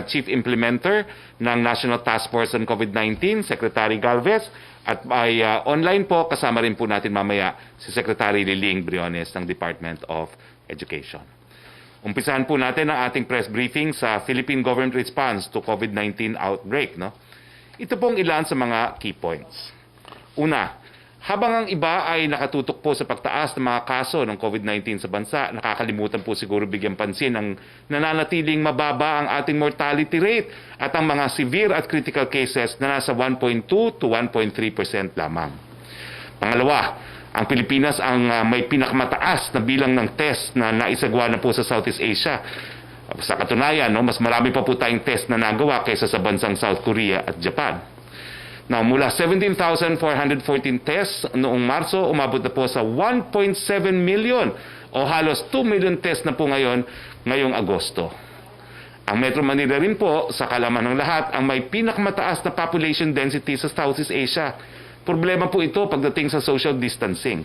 Chief Implementer ng National Task Force on COVID-19, Secretary Galvez, at ay online po, kasama rin po natin mamaya si Secretary Liling Briones ng Department of Education. Umpisahan po natin ang ating press briefing sa Philippine Government Response to COVID-19 Outbreak. No? Ito pong ilan sa mga key points. Una, habang ang iba ay nakatutok po sa pagtaas ng mga kaso ng COVID-19 sa bansa, nakakalimutan po siguro bigyan pansin ang nananatiling mababa ang ating mortality rate at ang mga severe at critical cases na nasa 1.2 to 1.3% lamang. Pangalawa, ang Pilipinas ang may pinakamataas na bilang ng test na naisagawa na po sa Southeast Asia. Sa katunayan, no, mas marami pa po tayong test na nagawa kaysa sa bansang South Korea at Japan. Now, mula 17,414 tests noong Marso, umabot na po sa 1.7 million o halos 2 million tests na po ngayong Agosto. Ang Metro Manila rin po, sa kalaman ng lahat, ang may pinakamataas na population density sa Southeast Asia. Problema po ito pagdating sa social distancing.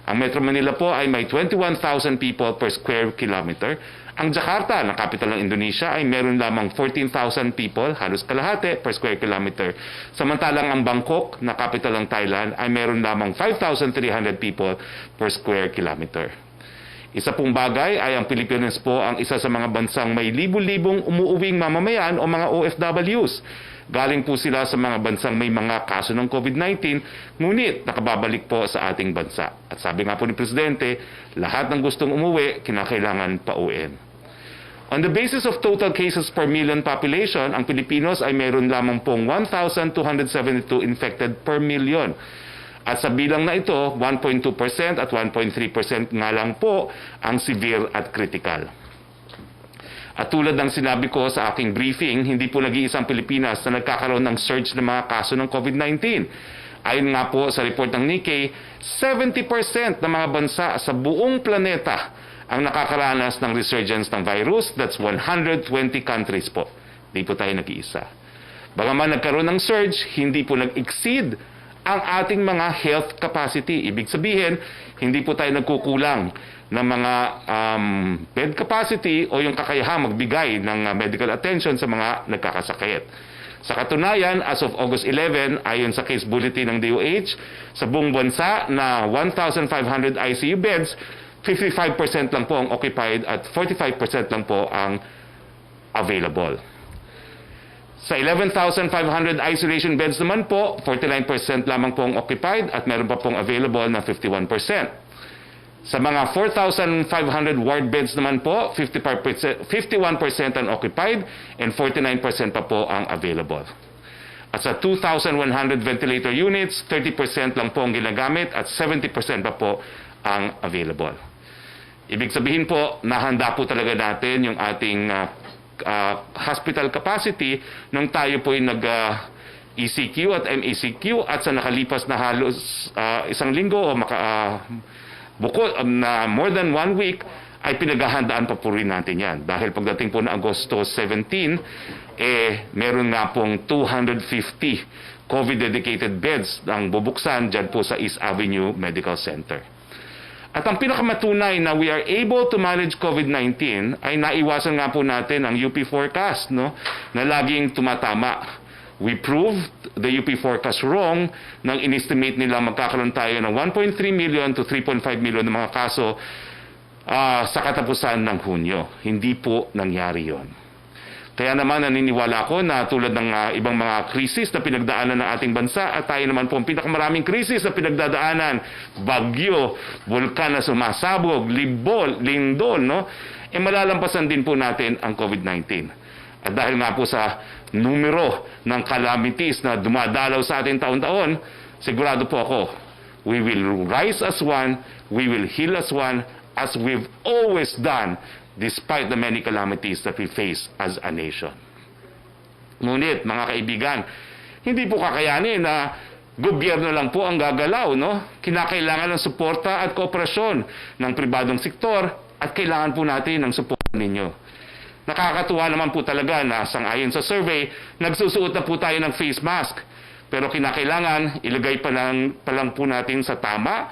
Ang Metro Manila po ay may 21,000 people per square kilometer. Ang Jakarta, na capital ng Indonesia, ay meron lamang 14,000 people, halos kalahati, per square kilometer. Samantalang ang Bangkok, na capital ng Thailand, ay meron lamang 5,300 people per square kilometer. Isa pong bagay ay ang Pilipinas po ang isa sa mga bansang may libu-libong umuuwing mamamayan o mga OFWs. Galing po sila sa mga bansang may mga kaso ng COVID-19, ngunit nakababalik po sa ating bansa. At sabi nga po ni Presidente, lahat ng gustong umuwi, kinakailangan pauwiin. On the basis of total cases per million population, ang Pilipinos ay mayroon lamang pong 1,272 infected per million. At sa bilang na ito, 1.2% at 1.3% nga lang po ang severe at critical. At tulad ng sinabi ko sa aking briefing, hindi po nag-iisang Pilipinas na nagkakaroon ng surge ng mga kaso ng COVID-19. Ayon nga po sa report ng Nikkei, 70% ng mga bansa sa buong planeta ang nakakaranas ng resurgence ng virus. That's 120 countries po. Hindi po tayo nag-iisa. Bagaman nagkaroon ng surge, hindi po nag-exceed ang ating mga health capacity. Ibig sabihin, hindi po tayo nagkukulang ng mga bed capacity o yung kakayahang magbigay ng medical attention sa mga nagkakasakit. Sa katunayan, as of August 11, ayon sa case bulletin ng DOH, sa buong bansa na 1,500 ICU beds, 55% lang po ang occupied at 45% lang po ang available. Sa 11,500 isolation beds naman po, 49% lamang po ang occupied at meron pa pong available na 51%. Sa mga 4,500 ward beds naman po, 51% ang occupied and 49% pa po ang available. At sa 2,100 ventilator units, 30% lang po ang ginagamit at 70% pa po ang available. Ibig sabihin po, nahanda po talaga natin yung ating hospital capacity nung tayo po ay nag-ECQ at MECQ at sa nakalipas na halos isang linggo o bukod na more than 1 week ay pinaghahandaan pa po rin natin yan. Dahil pagdating po na Agosto 17, meron nga pong 250 COVID-dedicated beds ang bubuksan dyan po sa East Avenue Medical Center. At ang pinakamatunay na we are able to manage COVID-19 ay naiwasan nga po natin ang UP forecast, no, na laging tumatama. We proved the UP forecast wrong nang inestimate nila magkakaroon tayo ng 1.3 million to 3.5 million ng mga kaso sa katapusan ng Hunyo. Hindi po nangyari yon. Kaya naman naniniwala ko na tulad ng ibang mga krisis na pinagdaanan ng ating bansa at tayo naman po ang pinakamaraming krisis na pinagdadaanan, bagyo, bulkan na sumasabog, lindol, no? Malalampasan din po natin ang COVID-19. At dahil nga po sa numero ng calamities na dumadalaw sa ating taon-taon, sigurado po ako, we will rise as one, we will heal as one, as we've always done, despite the many calamities that we face as a nation. Ngunit, mga kaibigan, hindi po kakayanin na gobyerno lang po ang gagalaw, no? Kinakailangan ng suporta at kooperasyon ng pribadong sektor at kailangan po natin ng suporta ninyo. Nakakatuwa naman po talaga na sangayon sa survey, nagsusuot na po tayo ng face mask. Pero kinakailangan, ilagay pa lang po natin sa tama,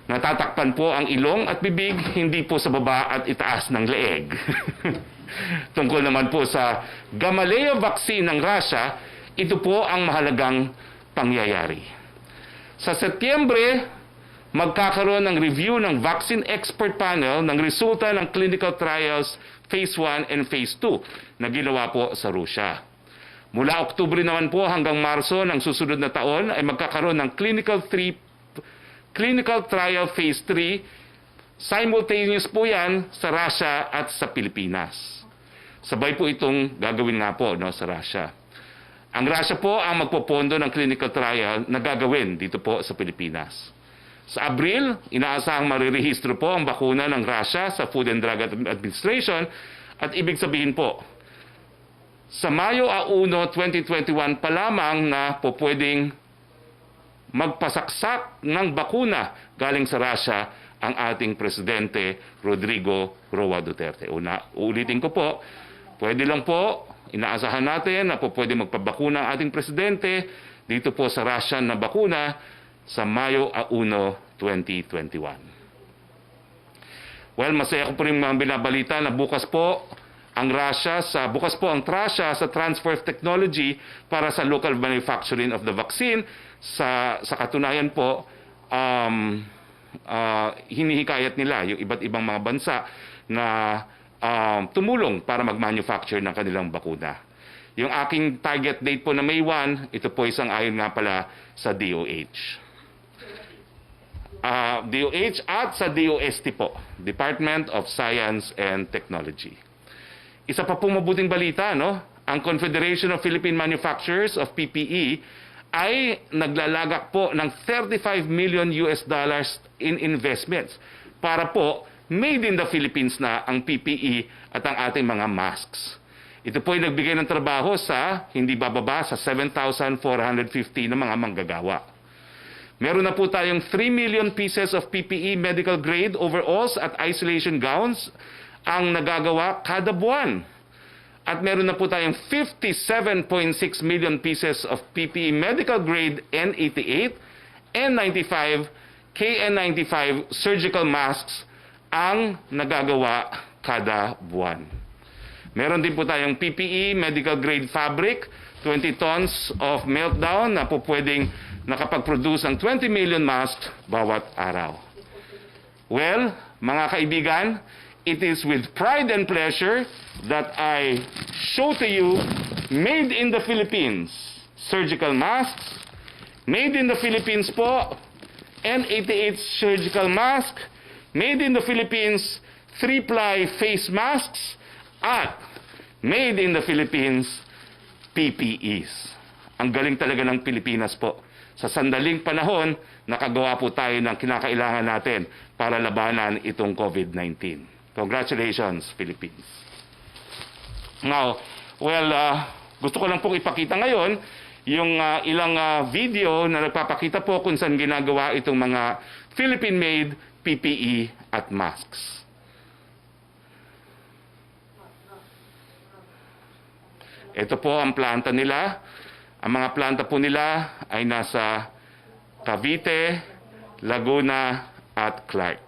natatakpan po ang ilong at bibig, hindi po sa baba at itaas ng leeg. Tungkol naman po sa Gamaleya vaccine ng Russia, ito po ang mahalagang pangyayari. Sa Setyembre, magkakaroon ng review ng Vaccine Expert Panel ng resulta ng clinical trials Phase 1 and Phase 2 na ginawa po sa Russia. Mula Oktubre naman po hanggang Marso ng susunod na taon ay magkakaroon ng clinical trial Phase 3. Simultaneous po yan sa Russia at sa Pilipinas. Sabay po itong gagawin nga po sa Russia. Ang Russia po ang magpopondo ng clinical trial na gagawin dito po sa Pilipinas. Sa Abril, inaasahang marirehistro po ang bakuna ng Russia sa Food and Drug Administration at ibig sabihin po, sa Mayo 1, 2021 pa lamang na po pwedeng magpasaksak ng bakuna galing sa Russia ang ating Presidente Rodrigo Roa Duterte. Uulitin ko po, pwede lang po, inaasahan natin na po pwede magpabakuna ang ating Presidente dito po sa Russian na bakuna sa Mayo 1, 2021. Well, masaya ko po rin mga binabalita na bukas po ang Russia sa transfer of technology para sa local manufacturing of the vaccine. Sa katunayan po, hinihikayat nila yung iba't ibang mga bansa na tumulong para mag-manufacture ng kanilang bakuna. Yung aking target date po na May 1, ito po isang ayon nga pala sa DOH. DOH at sa DOST po, Department of Science and Technology. Isa pa pong mabuting balita, ang Confederation of Philippine Manufacturers of PPE ay naglalagak po ng $35 million in investments para po made in the Philippines na ang PPE at ang ating mga masks. Ito po ay nagbigay ng trabaho sa hindi bababa sa 7,450 na mga manggagawa. Meron na po tayong 3 million pieces of PPE medical grade overalls at isolation gowns ang nagagawa kada buwan. At meron na po tayong 57.6 million pieces of PPE medical grade N88, N95, KN95 surgical masks ang nagagawa kada buwan. Meron din po tayong PPE medical grade fabric, 20 tons of meltdown na po pwedeng nakapag-produce ng 20 million masks bawat araw. Well, mga kaibigan, it is with pride and pleasure that I show to you made in the Philippines surgical masks, made in the Philippines po, N88 surgical mask, made in the Philippines 3-ply face masks, at made in the Philippines PPEs. Ang galing talaga ng Pilipinas po. Sa sandaling panahon, nakagawa po tayo ng kinakailangan natin para labanan itong COVID-19. Congratulations, Philippines. Now, well, gusto ko lang pong ipakita ngayon yung ilang video na nagpapakita po kung saan ginagawa itong mga Philippine-made PPE at masks. Ito po ang planta nila. Ang mga planta po nila ay nasa Cavite, Laguna at Clark.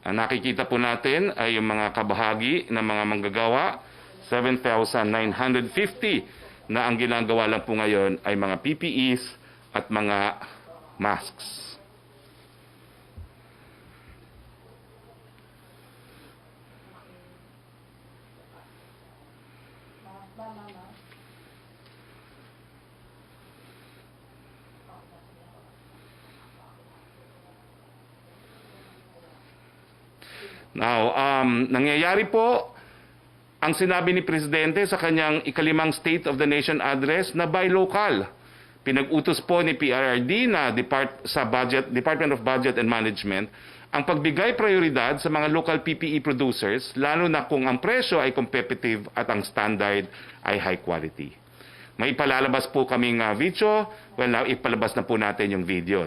Ang nakikita po natin ay yung mga kabahagi ng mga manggagawa, 7,950 na ang ginagawa lang po ngayon ay mga PPEs at mga masks. Now, nangyayari po ang sinabi ni Presidente sa kanyang ikalimang State of the Nation Address na buy local. Pinag-utos po ni PRRD na Department of Budget and Management ang pagbigay prioridad sa mga local PPE producers, lalo na kung ang presyo ay competitive at ang standard ay high quality. May ipalalabas po kaming video. Well, ipalabas na po natin yung video.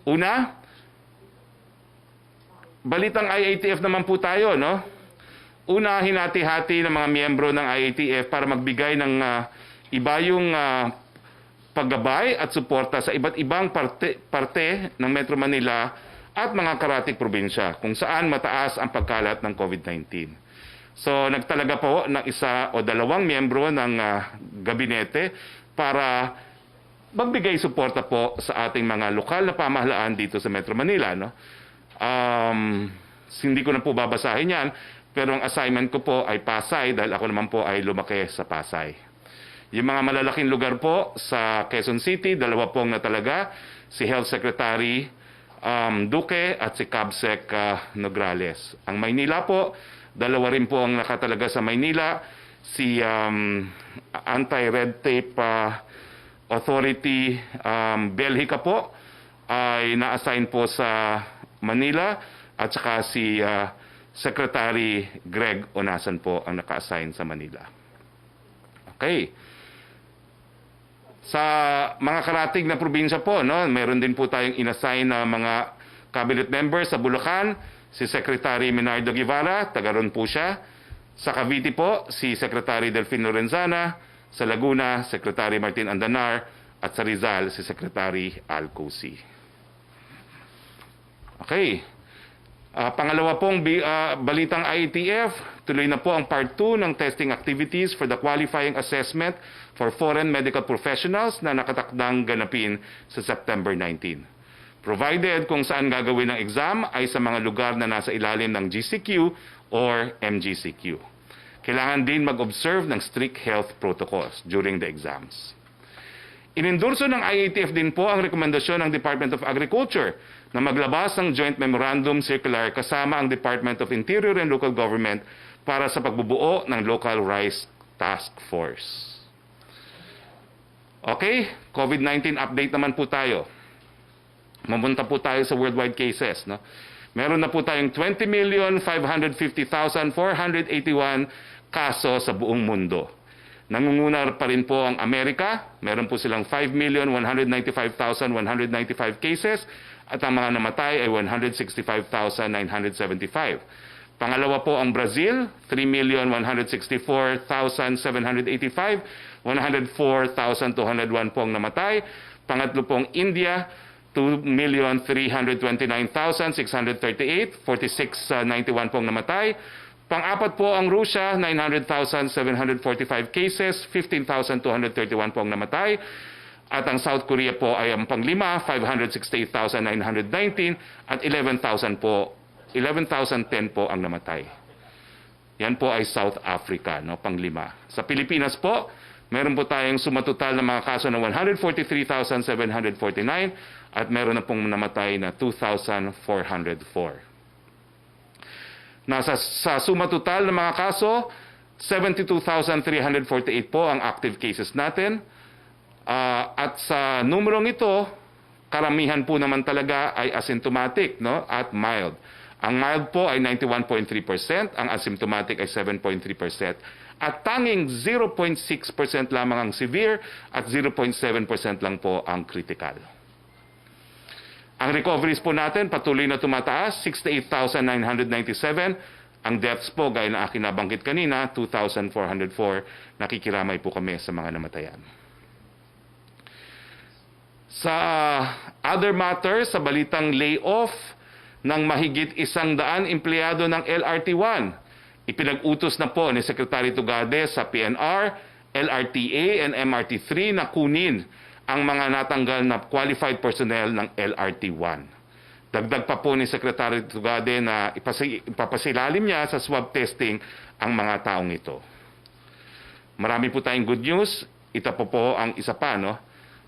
Una, balitang IATF naman po tayo, Una, hinati-hati ng mga miyembro ng IATF para magbigay ng iba yung paggabay at suporta sa iba't ibang parte ng Metro Manila at mga karatig probinsya kung saan mataas ang pagkalat ng COVID-19. So nagtalaga po ng isa o dalawang miyembro ng gabinete para magbigay suporta po sa ating mga lokal na pamahalaan dito sa Metro Manila. No? Hindi ko na po babasahin yan, pero ang assignment ko po ay Pasay dahil ako naman po ay lumaki sa Pasay. Yung mga malalaking lugar po sa Quezon City, dalawa pong natalaga, si Health Secretary Duque at si Cabsec Nograles. Ang Maynila po, dalawa rin po ang nakatalaga sa Maynila, si Anti-Red Tape Authority Belhica po ay na-assign po sa Manila at saka si Secretary Greg Onasan po ang naka-assign sa Manila. Okay. Sa mga karatig na probinsya po, no, meron din po tayong inassign na mga cabinet members sa Bulacan, si Secretary Menardo Guevara, taga ron po siya. Sa Cavite po, si Secretary Delfin Lorenzana, sa Laguna, Secretary Martin Andanar, at sa Rizal, si Secretary Al Cosi. Okay. Pangalawa pong balitang IATF, tuloy na po ang Part 2 ng testing activities for the qualifying assessment for foreign medical professionals na nakatakdang ganapin sa September 19. Provided kung saan gagawin ang exam ay sa mga lugar na nasa ilalim ng GCQ or MGCQ. Kailangan din mag-observe ng strict health protocols during the exams. Inendorso ng IATF din po ang rekomendasyon ng Department of Agriculture na maglabas ng Joint Memorandum Circular kasama ang Department of Interior and Local Government para sa pagbubuo ng Local Rice Task Force. Okay, COVID-19 update naman po tayo. Mamunta po tayo sa worldwide cases. No? Meron na po tayong 20,550,481 kaso sa buong mundo. Nangunguna pa rin po ang Amerika. Meron po silang 5,195,195 cases at ang mga namatay ay 165,975. Pangalawa po ang Brazil, 3,164,785, 104,201 po ang namatay. Pangatlo po ang India, 2,329,638, 4691 po ang namatay. Pang-apat po ang Russia, 900,745 cases, 15,231 po ang namatay. At ang South Korea po ay ang pang-lima, 568,919 at 11,010 po ang namatay. Yan po ay South Africa, no, pang-lima. Sa Pilipinas po, meron po tayong sumatotal na mga kaso na 143,749 at meron na pong namatay na 2,404. Sa suma total ng mga kaso, 72,348 po ang active cases natin. At sa numerong ito, karamihan po naman talaga ay asymptomatic, no, at mild. Ang mild po ay 91.3%, ang asymptomatic ay 7.3%. At tanging 0.6% lamang ang severe at 0.7% lang po ang critical. Ang recoveries po natin patuloy na tumataas, 68,997. Ang deaths po, gaya na aking nabanggit kanina, 2,404. Nakikiramay po kami sa mga namatayan. Sa other matters, sa balitang layoff ng mahigit 100 empleyado ng LRT-1, ipinag-utos na po ni Secretary Tugade sa PNR, LRTA and MRT-3 na kunin ang mga natanggal na qualified personnel ng LRT-1. Dagdag pa po ni Secretary Tugade na ipapasilalim niya sa swab testing ang mga taong ito. Marami po tayong good news. Ito po ang isa pa, no?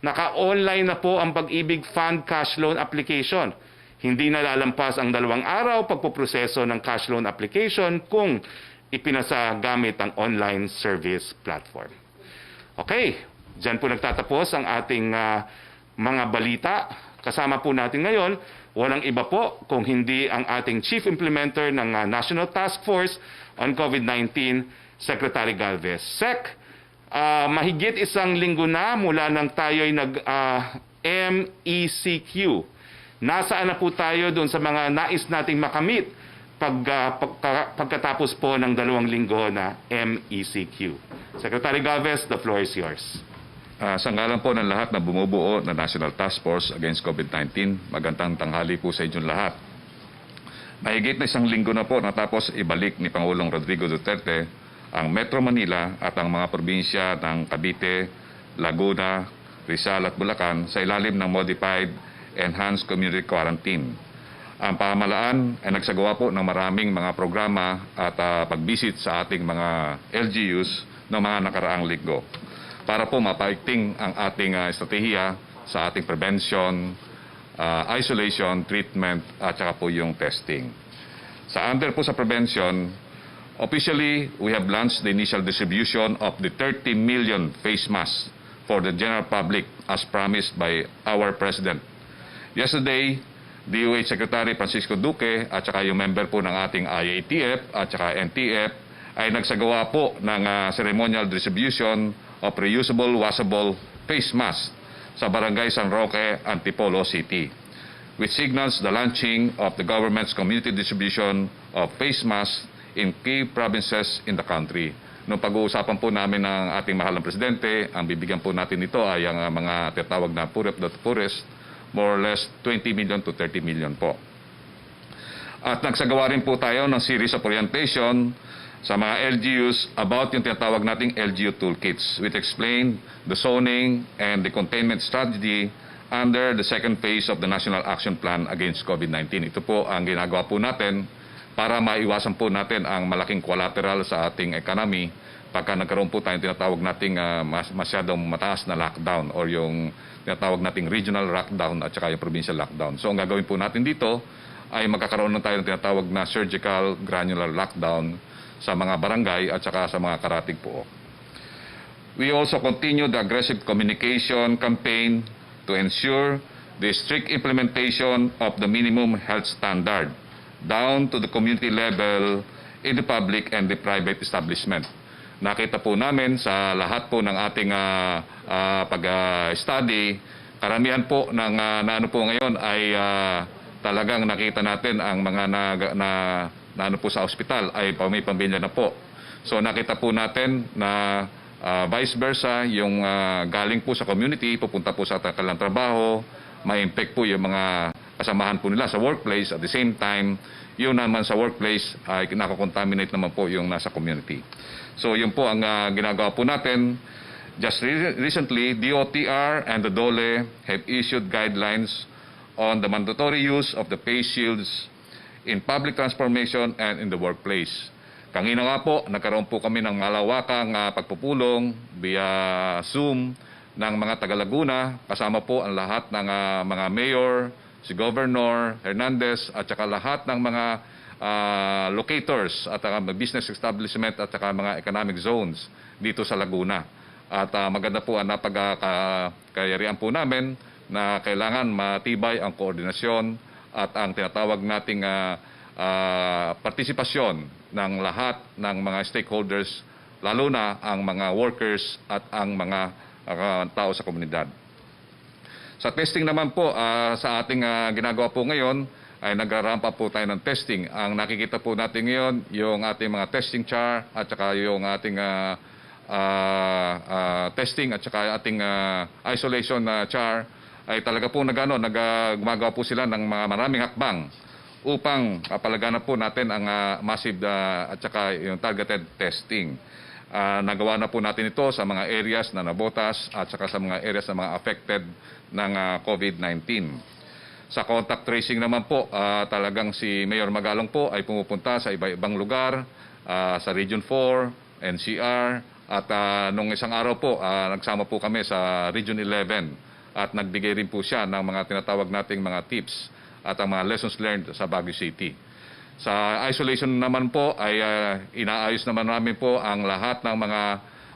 Naka-online na po ang Pag-ibig Fund Cash Loan Application. Hindi na lalampas ang 2 araw pagpoproseso ng cash loan application kung ipinasa gamit ang online service platform. Okay. Diyan po nagtatapos ang ating mga balita. Kasama po natin ngayon, walang iba po kung hindi ang ating Chief Implementer ng National Task Force on COVID-19, Secretary Galvez. Sec, mahigit 1 linggo na mula nang tayo'y nag-MECQ. Nasaan na po tayo doon sa mga nais nating makamit pagkatapos po ng 2 linggo na MECQ. Secretary Galvez, the floor is yours. Sa ngalan po ng lahat na bumubuo na National Task Force Against COVID-19, magandang tanghali po sa inyong lahat. Mahigit na isang linggo na po natapos ibalik ni Pangulong Rodrigo Duterte ang Metro Manila at ang mga probinsya ng Cavite, Laguna, Rizal at Bulacan sa ilalim ng Modified Enhanced Community Quarantine. Ang pamahalaan ay nagsagawa po ng maraming mga programa at pagbisit sa ating mga LGUs ng mga nakaraang linggo para po mapaigting ang ating estratehiya sa ating prevention, isolation, treatment at saka po yung testing. Sa under po sa prevention, officially we have launched the initial distribution of the 30 million face masks for the general public as promised by our President. Yesterday, DOH Secretary Francisco Duque at saka yung member po ng ating IATF at saka NTF ay nagsagawa po ng ceremonial distribution of reusable, washable face masks sa Barangay San Roque, Antipolo City, which signals the launching of the government's community distribution of face masks in key provinces in the country. Nung pag-uusapan po namin ng ating mahal na Presidente, ang bibigyan po natin nito ay ang mga tinatawag na poorest to poorest, more or less 20 million to 30 million po. At nagsagawa rin po tayo ng series of orientation sa mga LGUs about yung tinatawag nating LGU toolkits, which explain the zoning and the containment strategy under the second phase of the National Action Plan Against COVID-19. Ito po ang ginagawa po natin para maiwasan po natin ang malaking collateral sa ating economy pagka nagkaroon po tayong tinatawag nating masyadong mataas na lockdown or yung tinatawag nating regional lockdown at saka yung provincial lockdown. So ang gagawin po natin dito ay magkakaroon na tayo ng tinatawag na surgical granular lockdown sa mga barangay at saka sa mga karatig po. We also continue the aggressive communication campaign to ensure the strict implementation of the minimum health standard down to the community level in the public and the private establishment. Nakita po namin sa lahat po ng ating pag-study, karamihan po ng naano po ngayon ay talagang nakita natin ang mga na ano po sa ospital ay may pamilya na po. So nakita po natin na vice versa, yung galing po sa community, pupunta po sa kanilang trabaho, may impact po yung mga kasamahan po nila sa workplace. At the same time, yun naman sa workplace ay nakakontaminate naman po yung nasa community. So yun po ang ginagawa po natin. Just recently, DOTR and the DOLE have issued guidelines on the mandatory use of the face shields in public transportation and in the workplace. Kanina nga po, nagkaroon po kami ng malawakang pagpupulong via Zoom ng mga taga Laguna, kasama po ang lahat ng mga mayor, si Governor Hernandez at saka lahat ng mga locators at business establishment at saka mga economic zones dito sa Laguna. At maganda po ang napagkayarian po namin na kailangan matibay ang koordinasyon at ang tinatawag nating partisipasyon ng lahat ng mga stakeholders, lalo na ang mga workers at ang mga tao sa komunidad. Sa testing naman po, sa ating ginagawa po ngayon, ay nagra-ramp up po tayo ng testing. Ang nakikita po natin ngayon, yung ating mga testing char at saka yung ating testing at saka ating isolation char, ay talaga po gumagawa po sila ng mga maraming hakbang upang kapalaganap po natin ang massive at saka yung targeted testing. Nagawa na po natin ito sa mga areas na nabotas at saka sa mga areas na mga affected ng COVID-19. Sa contact tracing naman po, talagang si Mayor Magalong po ay pumupunta sa iba-ibang lugar, sa Region 4, NCR, at nung isang araw po, nagsama po kami sa Region 11 at nagbigay rin po siya ng mga tinatawag nating mga tips at ang mga lessons learned sa Baguio City. Sa isolation naman po ay inaayos naman namin po ang lahat ng mga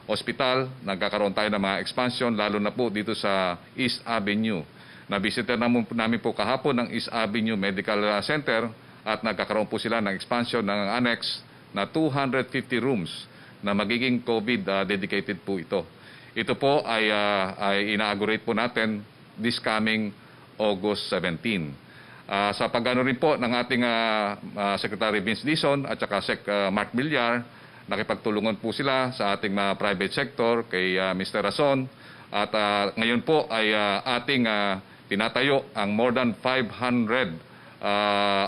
ospital. Nagkakaroon tayo ng mga expansion lalo na po dito sa East Avenue. Nabisita namin po kahapon ng East Avenue Medical Center at nagkakaroon po sila ng expansion ng annex na 250 rooms na magiging COVID dedicated po ito. Ito po ay ina-inaugurate po natin this coming August 17. Sa pag-ano rin po ng ating Secretary Vince Dizon at saka Sec Mark Villar, nakipagtulungan po sila sa ating private sector kay Mr. Rason At ngayon po ay ating tinatayo ang more than 500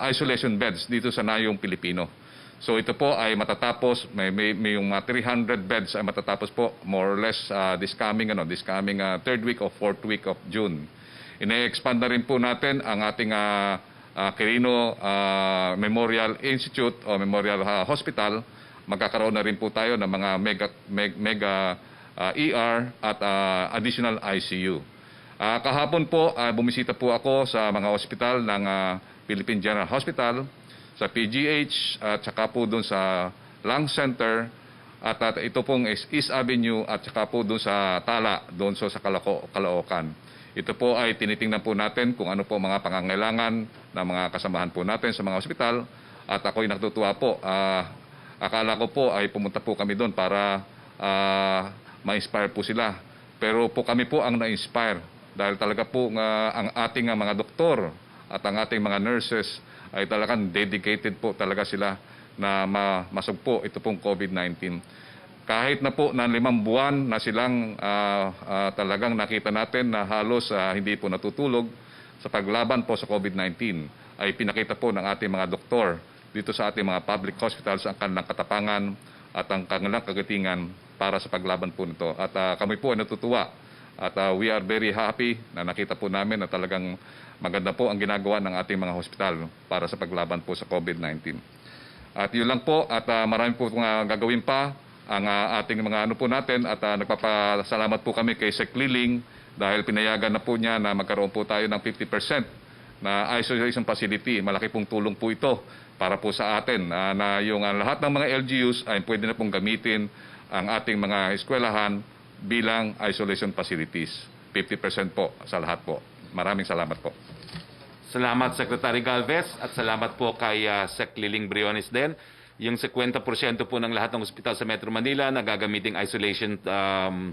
isolation beds dito sa Nayong Pilipino. So ito po ay matatapos, may yung 300 beds ay matatapos po more or less this coming third week or fourth week of June. Ine-expand na rin po natin ang ating Quirino Memorial Institute o Memorial Hospital. Magkakaroon na rin po tayo ng mga mega ER at additional ICU. Kahapon po, bumisita po ako sa mga hospital ng Philippine General Hospital, sa PGH at saka po doon sa Lung Center at ito pong East Avenue at saka po doon sa Tala, doon sa Caloocan. Ito po ay tinitingnan po natin kung ano po mga pangangailangan ng mga kasamahan po natin sa mga hospital at ako'y natutuwa po. Akala ko po ay pumunta po kami doon para ma-inspire po sila. Pero po kami po ang na-inspire dahil talaga po ang ating mga doktor at ang ating mga nurses ay talagang dedicated po talaga sila na masugpo ito pong COVID-19. Kahit na po na 5 buwan na silang talagang nakita natin na halos hindi po natutulog sa paglaban po sa COVID-19 ay pinakita po ng ating mga doktor dito sa ating mga public hospitals ang kanilang katapangan at ang kanilang kagatingan para sa paglaban po nito. At kami po ay natutuwa at we are very happy na nakita po namin na talagang maganda po ang ginagawa ng ating mga hospital para sa paglaban po sa COVID-19. At yun lang po at marami po gagawin pa ang ating mga po natin at nagpapasalamat po kami kay Sec Liling dahil pinayagan na po niya na magkaroon po tayo ng 50% na isolation facility. Malaki pong tulong po ito para po sa atin na yung lahat ng mga LGUs ay pwede na pong gamitin ang ating mga eskwelahan bilang isolation facilities. 50% po sa lahat po. Maraming salamat po. Salamat Secretary Galvez at salamat po kay Sec Liling Briones din. Yung 50% po ng lahat ng ospital sa Metro Manila na gagamiting isolation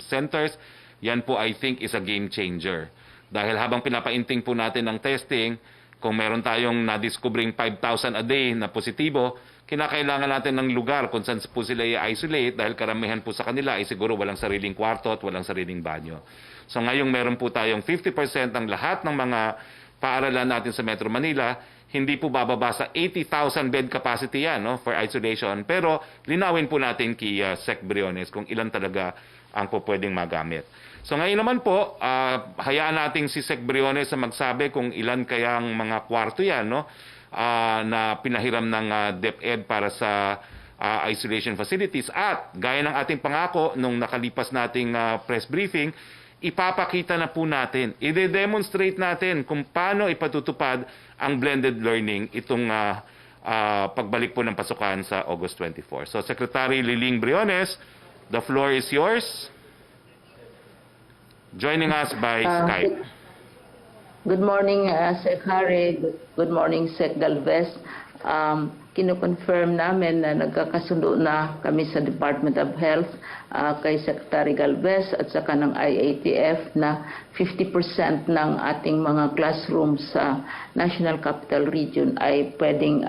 centers, yan po I think is a game changer. Dahil habang pinapainting po natin ng testing, kung meron tayong na-discovering 5,000 a day na positibo, kinakailangan natin ng lugar kung saan po sila i-isolate dahil karamihan po sa kanila ay siguro walang sariling kwarto at walang sariling banyo. So ngayong meron po tayong 50% ng lahat ng mga paaralan natin sa Metro Manila, hindi po bababa sa 80,000 bed capacity yan for isolation. Pero linawin po natin kay Sec Briones kung ilan talaga ang po pwedeng magamit. So ngayon naman po, hayaan natin si Sec Briones na magsabi kung ilan kayang mga kwarto yan na pinahiram ng DepEd para sa isolation facilities. At gaya ng ating pangako nung nakalipas nating press briefing, ipapakita na po natin, i-demonstrate natin kung paano ipatutupad ang blended learning itong pagbalik po ng pasukan sa August 24. So Secretary Liling Briones, the floor is yours. Joining us by Skype. Good morning, Sec Harry. Good morning, Sec Galvez. Kino-confirm namin na nagkakasundo na kami sa Department of Health kay Secretary Galvez at saka ng IATF na 50% ng ating mga classrooms sa National Capital Region ay pwedeng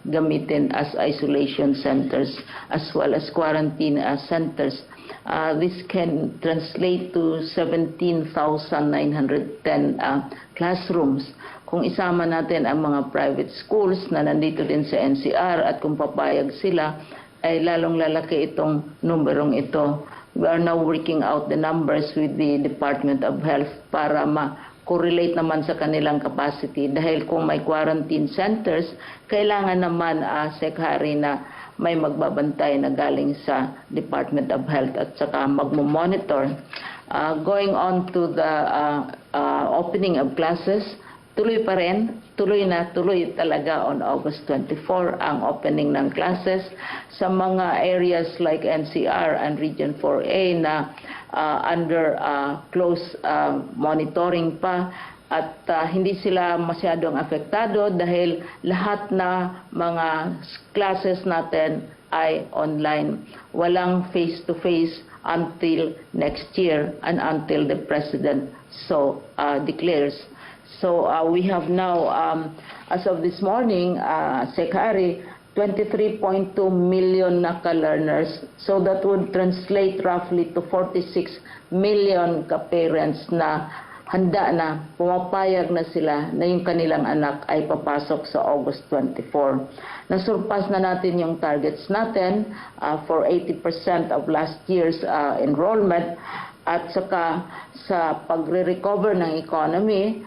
gamitin as isolation centers as well as quarantine centers. This can translate to 17,910 classrooms. Kung isama natin ang mga private schools na nandito din sa NCR at kung papayag sila, ay lalong lalaki itong numerong ito. We are now working out the numbers with the Department of Health para ma-correlate naman sa kanilang capacity. Dahil kung may quarantine centers, kailangan naman, Sec Harry, na may magbabantay na galing sa Department of Health at saka magmo-monitor. Going on to the opening of classes, tuloy pa rin, tuloy talaga on August 24 ang opening ng classes sa mga areas like NCR and Region 4A na under close monitoring pa at hindi sila masyadong apektado dahil lahat na mga classes natin ay online. Walang face-to-face until next year and until the President so declares. So we have now, as of this morning, Sec Harry, 23.2 million na ka-learners. So that would translate roughly to 46 million ka-parents na handa na, pumapayag na sila na yung kanilang anak ay papasok sa August 24. Nasurpass na natin yung targets natin for 80% of last year's enrollment, at saka sa pagre-recover ng economy,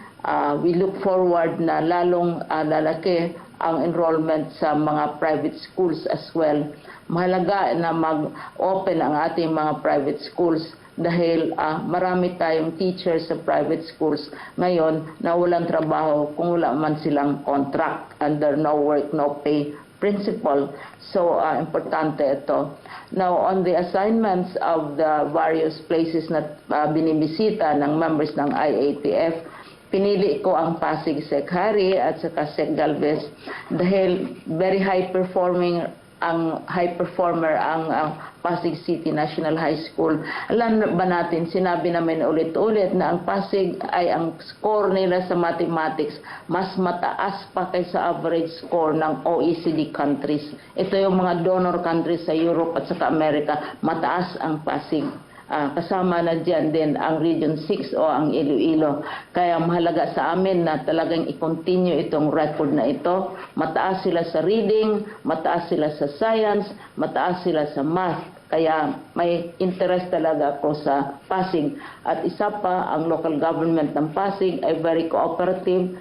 we look forward na lalong lalaki ang enrollment sa mga private schools as well. Mahalaga na mag-open ang ating mga private schools dahil marami tayong teachers sa private schools ngayon na walang trabaho kung wala man silang contract under no work, no pay principle. So, importante ito. Now, on the assignments of the various places na binibisita ng members ng IATF, pinili ko ang Pasig Sekhari at saka Sek Galvez dahil very high performer ang Pasig City National High School. Alam ba natin, sinabi namin ulit-ulit na ang Pasig ay ang score nila sa mathematics mas mataas pa kaysa average score ng OECD countries. Ito yung mga donor countries sa Europe at saka Amerika, mataas ang Pasig. Kasama na dyan din ang Region 6 o ang Iloilo. Kaya mahalaga sa amin na talagang i-continue itong record na ito. Mataas sila sa reading, mataas sila sa science, mataas sila sa math. Kaya may interest talaga ako sa Pasig. At isa pa, ang local government ng Pasig ay very cooperative.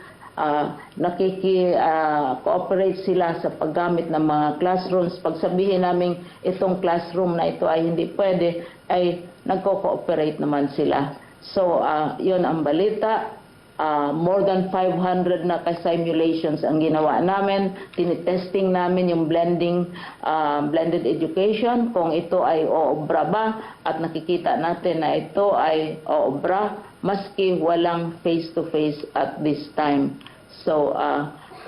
Nakiki-cooperate sila sa paggamit ng mga classrooms. Pag sabihin namin itong classroom na ito ay hindi pwede, ay nagko-cooperate naman sila. So, yun ang balita. More than 500 na ka-simulations ang ginawa namin. Tinitesting namin yung blended education, kung ito ay oobra ba, at nakikita natin na ito ay oobra, maski walang face-to-face at this time. So,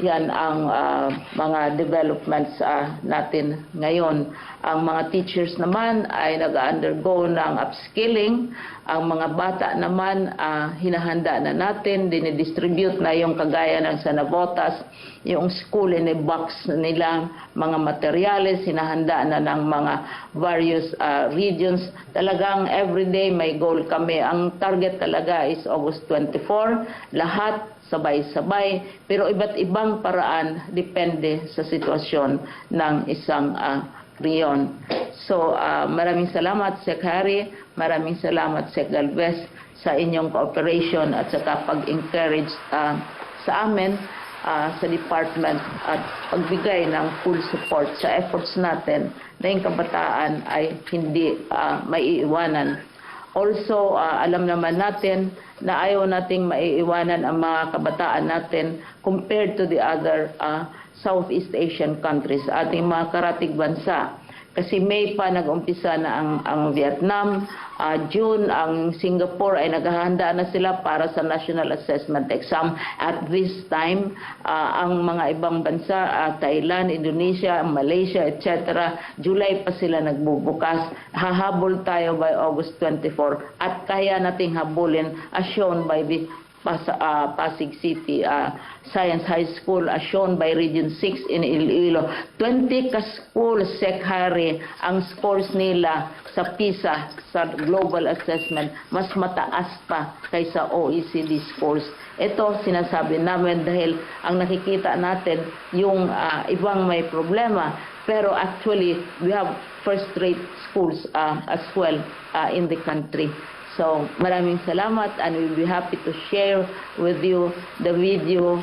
yan ang mga developments natin ngayon. Ang mga teachers naman ay nag-undergo ng upskilling. Ang mga bata naman, hinahanda na natin, dinidistribute na yung kagaya ng sa Navotas, yung school in a box nila, mga materyales, hinahanda na ng mga various regions. Talagang everyday may goal kami. Ang target talaga is August 24, lahat sabay-sabay, pero iba't ibang paraan depende sa sitwasyon ng isang riyon. So, maraming salamat, Sek Hari, maraming salamat, Sek Galvez, sa inyong cooperation at sa pag-encourage sa amin sa department at pagbigay ng full support sa efforts natin na yung kabataan ay hindi maiiwanan. Also, alam naman natin na ayaw nating maiiwanan ang mga kabataan natin compared to the other Southeast Asian countries, ating mga karatig bansa. Kasi May pa nag-umpisa na ang Vietnam, June ang Singapore ay naghahanda na sila para sa National Assessment Exam. At this time, ang mga ibang bansa, Thailand, Indonesia, Malaysia, etc., July pa sila nagbubukas. Hahabol tayo by August 24 at kaya nating habulin as shown by the Pasig City Science High School as shown by Region 6 in Iloilo. 20 ka-schools, Sek Hari, ang scores nila sa PISA, sa Global Assessment, mas mataas pa kaysa OECD scores. Ito sinasabi namin dahil ang nakikita natin yung ibang may problema, pero actually we have first-rate schools as well in the country. So, maraming salamat and we'll be happy to share with you the video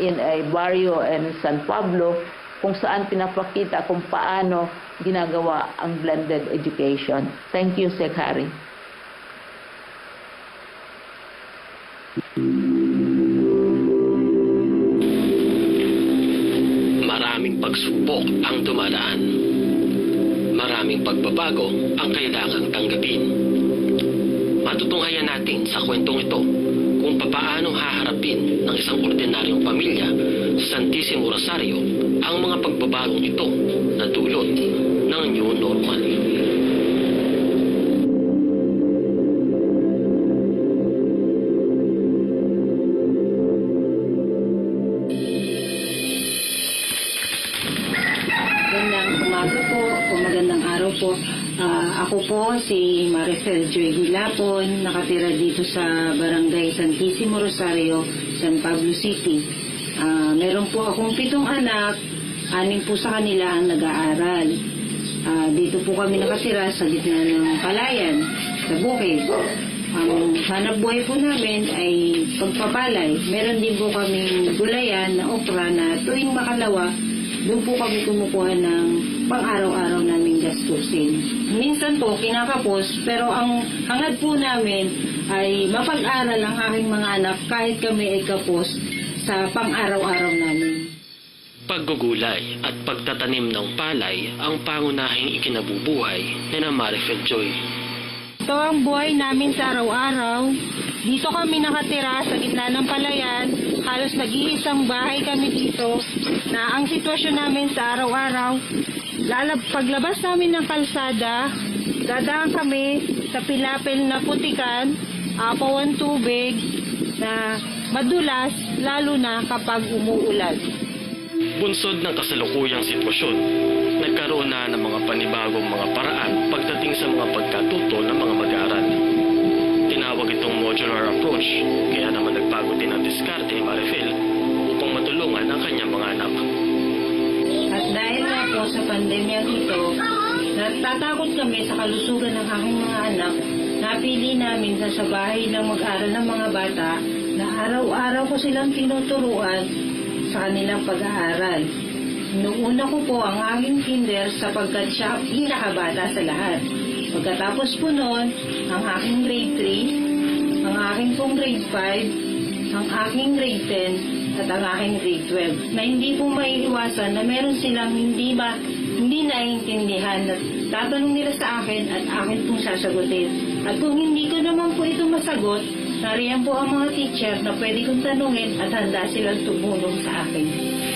in a barrio in San Pablo kung saan pinapakita kung paano ginagawa ang blended education. Thank you, Sek Hari. Maraming pagsubok ang dumadaan. Maraming pagbabago ang kailangang tanggapin. Matutunghayan natin sa kwentong ito kung papaano haharapin ng isang ordinaryong pamilya sa Santissimo Rosario ang mga pagbabagong ito na dulot ng new normal. umaga po o magandang araw po. Ako po si Maricel Joy Gilapon, nakatira dito sa Barangay Santissimo Rosario, San Pablo City. Meron po akong 7 anak, 6 po sa kanila ang nag-aaral. Dito po kami nakatira sa gitna ng palayan, sa bukid. Ang hanap buhay po namin ay pagpapalay. Meron din po kaming gulayan na okra na tuwing makalawa, doon po kami kumukuha ng pang-araw-araw naming gastusin. Minsan po kinakapos, pero ang hangad po namin ay mapag-aral ang aking mga anak kahit kami ay kapos sa pang-araw-araw namin. Paggugulay at pagtatanim ng palay ang pangunahing ikinabubuhay ni Maricel Joy. Ito ang buhay namin sa araw-araw. Dito kami nakatira sa gitna ng palayan. Halos nag-iisang bahay kami dito na ang sitwasyon namin sa araw-araw. Paglabas namin ng kalsada, dadaan kami sa pilapil na putikan, apaw ang tubig na madulas lalo na kapag umuulan. Bunsod ng kasalukuyang sitwasyon, nagkaroon na ng mga panibagong mga paraan pagdating sa mga pagkatuto ng mga mag-aaral. Tinawag itong modular approach, kaya naman nagbago din ang diskarte ni Maricel upang matulungan ang kanyang mga anak. At dahil nga po sa pandemya ito, natatakot kami sa kalusugan ng aking mga anak, napili namin na sa bahay lang mag-aral ng mga bata na araw-araw ko silang tinuturuan sa kanilang pag-aaral. Inuuna ko po ang aking kinder sapagkat siya ang pinakabata sa lahat. Pagkatapos po noon, ang aking grade 3, ang aking pong grade 5, ang aking grade 10, at ang aking grade 12. Na hindi po maiiwasan na meron silang hindi naiintindihan at tatanong nila sa akin at akin pong sasagutin. At kung hindi ko naman po ito masagot, nariyan po ang mga teacher na pwede kong tanungin at handa silang tumulong sa akin.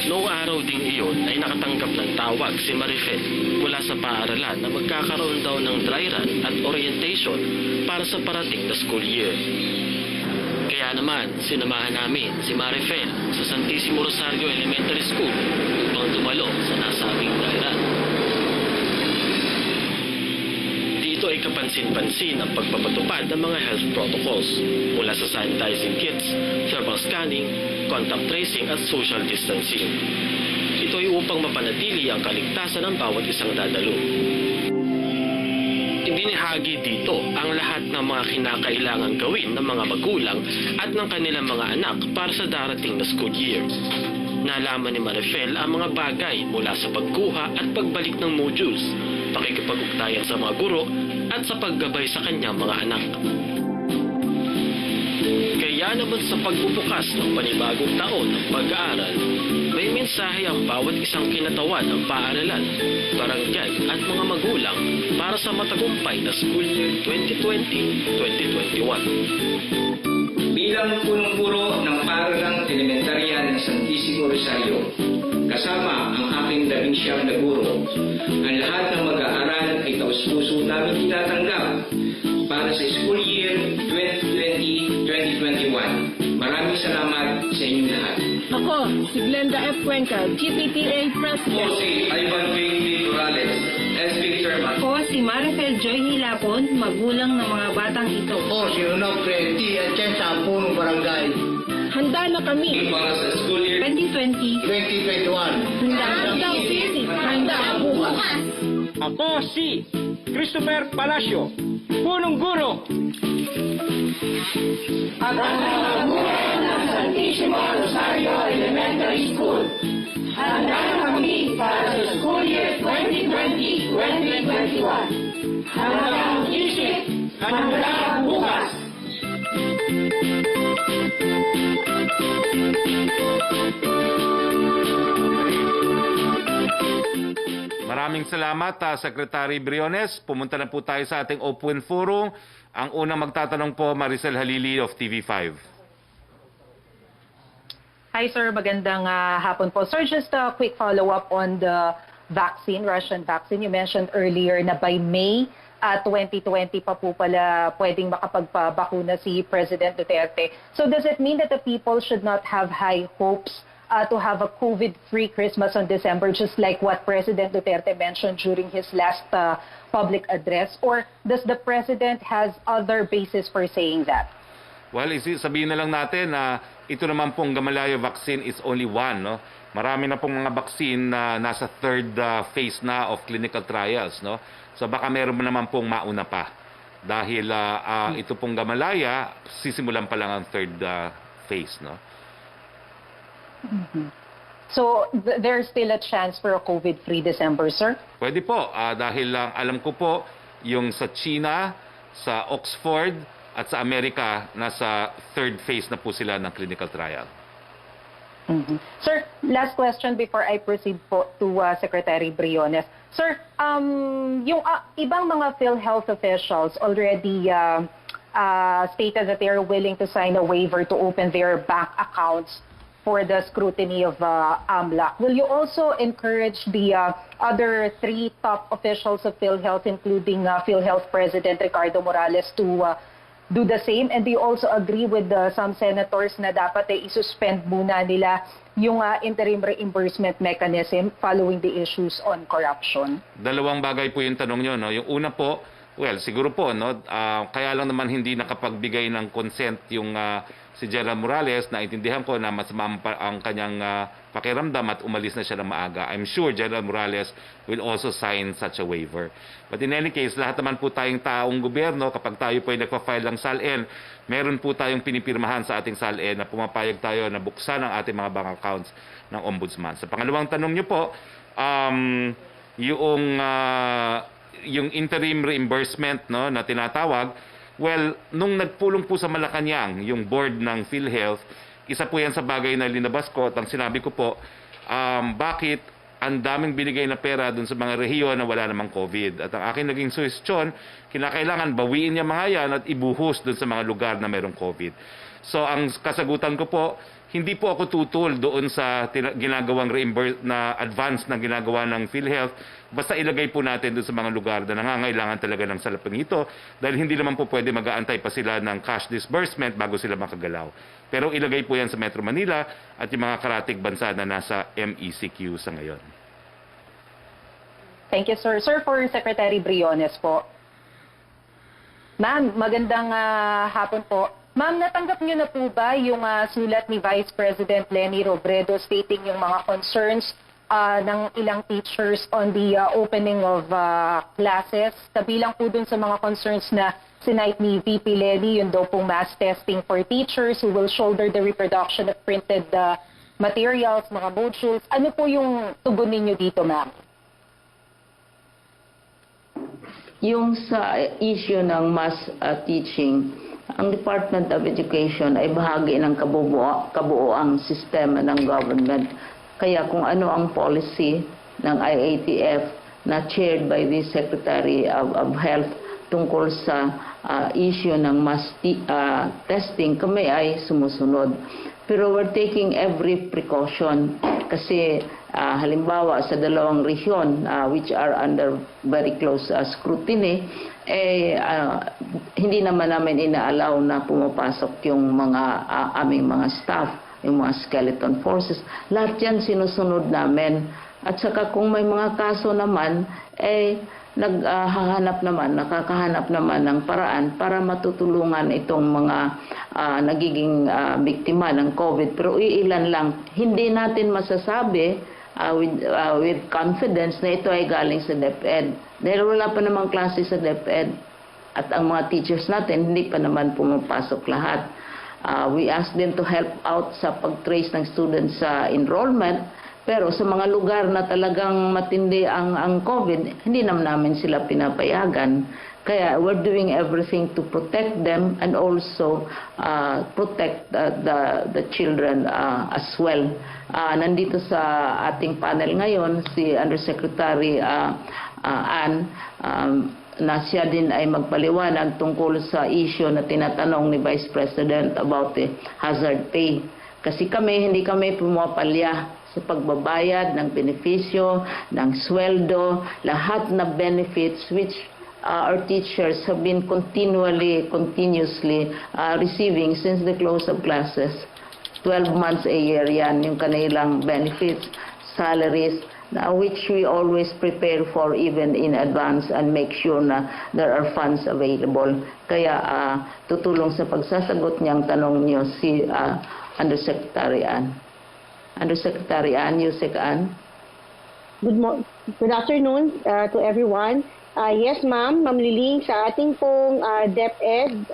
Noong araw ding iyon ay nakatanggap ng tawag si Maricel mula sa paaralan na magkakaroon daw ng dry run at orientation para sa parating na school year. Kaya naman, sinamahan namin si Maricel sa Santissimo Rosario Elementary School upang dumalo sa nasabing dry run. Dito ay kapansin-pansin ang pagpapatupad ng mga health protocols mula sa sanitizing kits, thermal scanning, contact tracing at social distancing. Ito ay upang mapanatili ang kaligtasan ng bawat isang dadalo. Ibinahagi dito ang lahat ng mga kinakailangan gawin ng mga magulang at ng kanilang mga anak para sa darating na school year. Nalaman ni Maricel ang mga bagay mula sa pagkuha at pagbalik ng modules, pakikipag-ugnayan sa mga guro at sa paggabay sa kanyang mga anak. Kaya naman sa pagbubukas ng panibagong taon ng pag-aaral, may mensahe ang bawat isang kinatawan ng paaralan, barangay at mga magulang para sa matagumpay na school year 2020-2021. Bilang punong guro ng paaralang elementarya ng Santissimo Rosario, kasama ang aking 11 na guro, ang lahat ng mag-aaral ay taus-puso namin tinatanggap para sa school year 2020-2021. Maraming salamat sa inyong lahat. Ako, si Glenda F. Cuenca, GPTA President. Ako si Ivan J. Morales, SB Chairman. Ako si Maricel Joy Hilapon, magulang ng mga batang ito. Ako si Roque T. Atienza, punong barangay. Handa na kami. Para sa school year 2020. 2021. Handa City. Handa bukas. Ako si Christopher Palacio, punong guro. At ang mga guro ng Santissimo Rosario Elementary School. Handa na kami para sa school year 2020-2021. Handa ang isip. Handa ang bukas. Maraming salamat, Secretary Briones. Pumunta na po tayo sa ating open forum. Ang unang magtatanong po, Maricel Halili of TV5. Hi sir, magandang hapon po. Sir, just a quick follow-up on the vaccine, Russian vaccine. You mentioned earlier na by May 2020 pa po pala pwedeng makapagpabakuna si President Duterte. So does it mean that the people should not have high hopes to have a COVID-free Christmas on December, just like what President Duterte mentioned during his last public address? Or does the President has other basis for saying that? Well, sabihin na lang natin na ito naman pong Gamaleya vaccine is only one. No? Marami na pong mga vaccine na nasa third phase na of clinical trials. No? So baka meron naman pong mauna pa. Dahil ito pong Gamaleya, sisimulan pa lang ang third phase. No? So there's still a chance for a COVID-free December, sir? Pwede po. Dahil alam ko po, yung sa China, sa Oxford, at sa Amerika, nasa third phase na po sila ng clinical trial. Sir, last question before I proceed po to Secretary Briones. Sir, yung ibang mga PhilHealth officials already stated that they are willing to sign a waiver to open their bank accounts for the scrutiny of AMLAC. Will you also encourage the other 3 top officials of PhilHealth, including PhilHealth President Ricardo Morales, to do the same? And do you also agree with some senators na dapat ay isuspend muna nila yung interim reimbursement mechanism following the issues on corruption? Dalawang bagay po yung tanong nyo. No? Yung una po, well, siguro po, no? Kaya lang naman hindi nakapagbigay ng consent yung si General Morales. Naintindihan ko na masama ang kanyang pakiramdam at umalis na siya ng maaga. I'm sure General Morales will also sign such a waiver. But in any case, lahat naman po tayong taong gobyerno, kapag tayo po ay nagpa-file ng SALN, meron po tayong pinipirmahan sa ating SALN na pumapayag tayo na buksan ang ating mga bank accounts ng Ombudsman. Sa pangalawang tanong niyo po, yung interim reimbursement, no, na tinatawag, well, nung nagpulong po sa Malacanang, yung board ng PhilHealth, isa po yan sa bagay na linabas ko at ang sinabi ko po, bakit ang daming binigay na pera dun sa mga rehiyon na wala namang COVID. At ang aking naging suhestyon, kinakailangan bawiin niya mga yan at ibuhos dun sa mga lugar na mayroong COVID. So ang kasagutan ko po, hindi po ako tutol doon sa ginagawang na advance na ginagawa ng PhilHealth. Basta ilagay po natin doon sa mga lugar na nangangailangan talaga ng salaping ito dahil hindi naman po pwede mag-aantay pa sila ng cash disbursement bago sila makagalaw. Pero ilagay po yan sa Metro Manila at yung mga karatig bansa na nasa MECQ sa ngayon. Thank you, sir. Sir, for Secretary Briones po. Ma'am, magandang hapon po. Ma'am, natanggap niyo na po ba yung sulat ni Vice President Leni Robredo stating yung mga concerns ng ilang teachers on the opening of classes? Kabilang po dun sa mga concerns na sinight ni VP Leni, yun daw pong mass testing for teachers who will shoulder the reproduction of printed materials, mga modules. Ano po yung tugon ninyo dito, ma'am? Yung sa issue ng mass teaching, ang Department of Education ay bahagi ng kabuoang sistema ng government. Kaya kung ano ang policy ng IATF na chaired by the Secretary of Health tungkol sa issue ng mass testing, kami ay sumusunod. Pero we're taking every precaution kasi halimbawa sa dalawang rehiyon which are under very close scrutiny, hindi naman namin inaalaw na pumapasok yung mga aming mga staff, yung mga skeleton forces. Lahat yan sinusunod namin. At saka kung may mga kaso naman, nakakahanap naman ng paraan para matutulungan itong mga nagiging biktima ng COVID. Pero iilan lang. Hindi natin masasabi with confidence na ito ay galing sa DepEd. Dahil wala pa namang klase sa DepEd. At ang mga teachers natin, hindi pa naman pumapasok lahat. We ask them to help out sa pag-trace ng students sa enrollment. Pero sa mga lugar na talagang matindi ang COVID, hindi namin sila pinapayagan. Kaya we're doing everything to protect them and also protect the children as well. Nandito sa ating panel ngayon si Undersecretary Ann, na siya din ay magpaliwanag tungkol sa issue na tinatanong ni Vice President about the hazard pay. Kasi hindi kami pumapalya sa pagbabayad ng benepisyo, ng sweldo, lahat na benefits which our teachers have been continuously receiving since the close of classes. 12 months a year yan, yung kanilang benefits, salaries, na which we always prepare for even in advance and make sure na there are funds available. Kaya tutulong sa pagsasagot niyang tanong niyo si Undersecretary Ann. Undersecretary Ann, Yusek Ann. Good afternoon to everyone. Yes, ma'am. Ma'am Liling, sa ating pong DepEd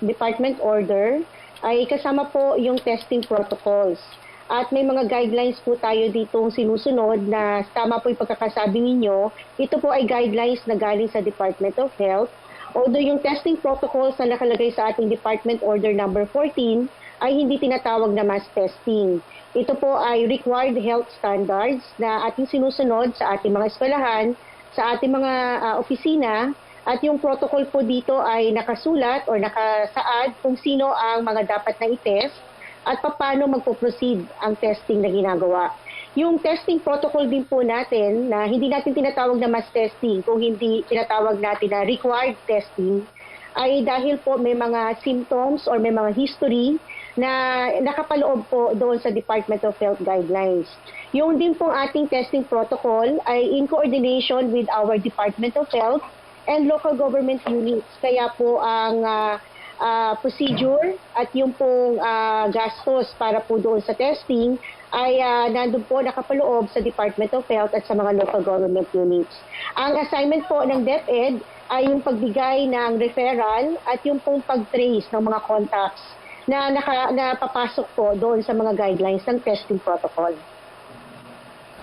Department Order ay kasama po yung testing protocols. At may mga guidelines po tayo ditong sinusunod na tama po yung pagkakasabi ninyo. Ito po ay guidelines na galing sa Department of Health. Although yung testing protocols na nakalagay sa ating Department Order number 14 ay hindi tinatawag na mass testing. Ito po ay required health standards na ating sinusunod sa ating mga eskwelahan, sa ating mga opisina, at yung protocol po dito ay nakasulat o nakasaad kung sino ang mga dapat na i-test at paano magpo-proceed ang testing na ginagawa. Yung testing protocol din po natin na hindi natin tinatawag na mass testing, kung hindi tinatawag natin na required testing, ay dahil po may mga symptoms or may mga history na nakapaloob po doon sa Department of Health guidelines. Yung din pong ating testing protocol ay in coordination with our Department of Health and local government units. Kaya po ang procedure at yung pong gastos para po doon sa testing ay nandun po nakapaloob sa Department of Health at sa mga local government units. Ang assignment po ng DepEd ay yung pagbigay ng referral at yung pong pag-trace ng mga contacts na papasok po doon sa mga guidelines ng testing protocol.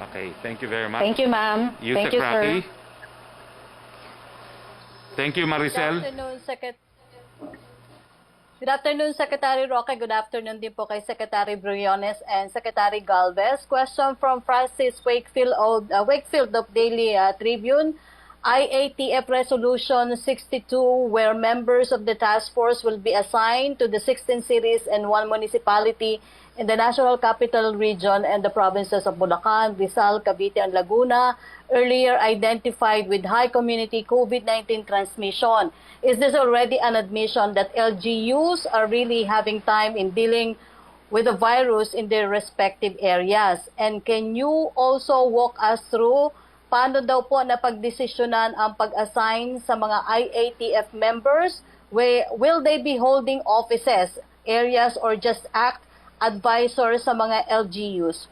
Okay, thank you very much. Thank you, ma'am. Yusek Thank you, sir. Roque. Thank you, Maricel. Good afternoon, Secretary Roque. Good afternoon din po kay Secretary Briones and Secretary Galvez. Question from Francis Wakefield of Daily Tribune. IATF Resolution 62, where members of the task force will be assigned to the 16 cities and 1 municipality in the National Capital Region and the provinces of Bulacan, Rizal, Cavite, and Laguna, earlier identified with high community COVID-19 transmission. Is this already an admission that LGUs are really having time in dealing with the virus in their respective areas? And can you also walk us through paano daw po napagdesisyonan ang pag-assign sa mga IATF members? Will they be holding offices, areas, or just act advisors sa mga LGUs?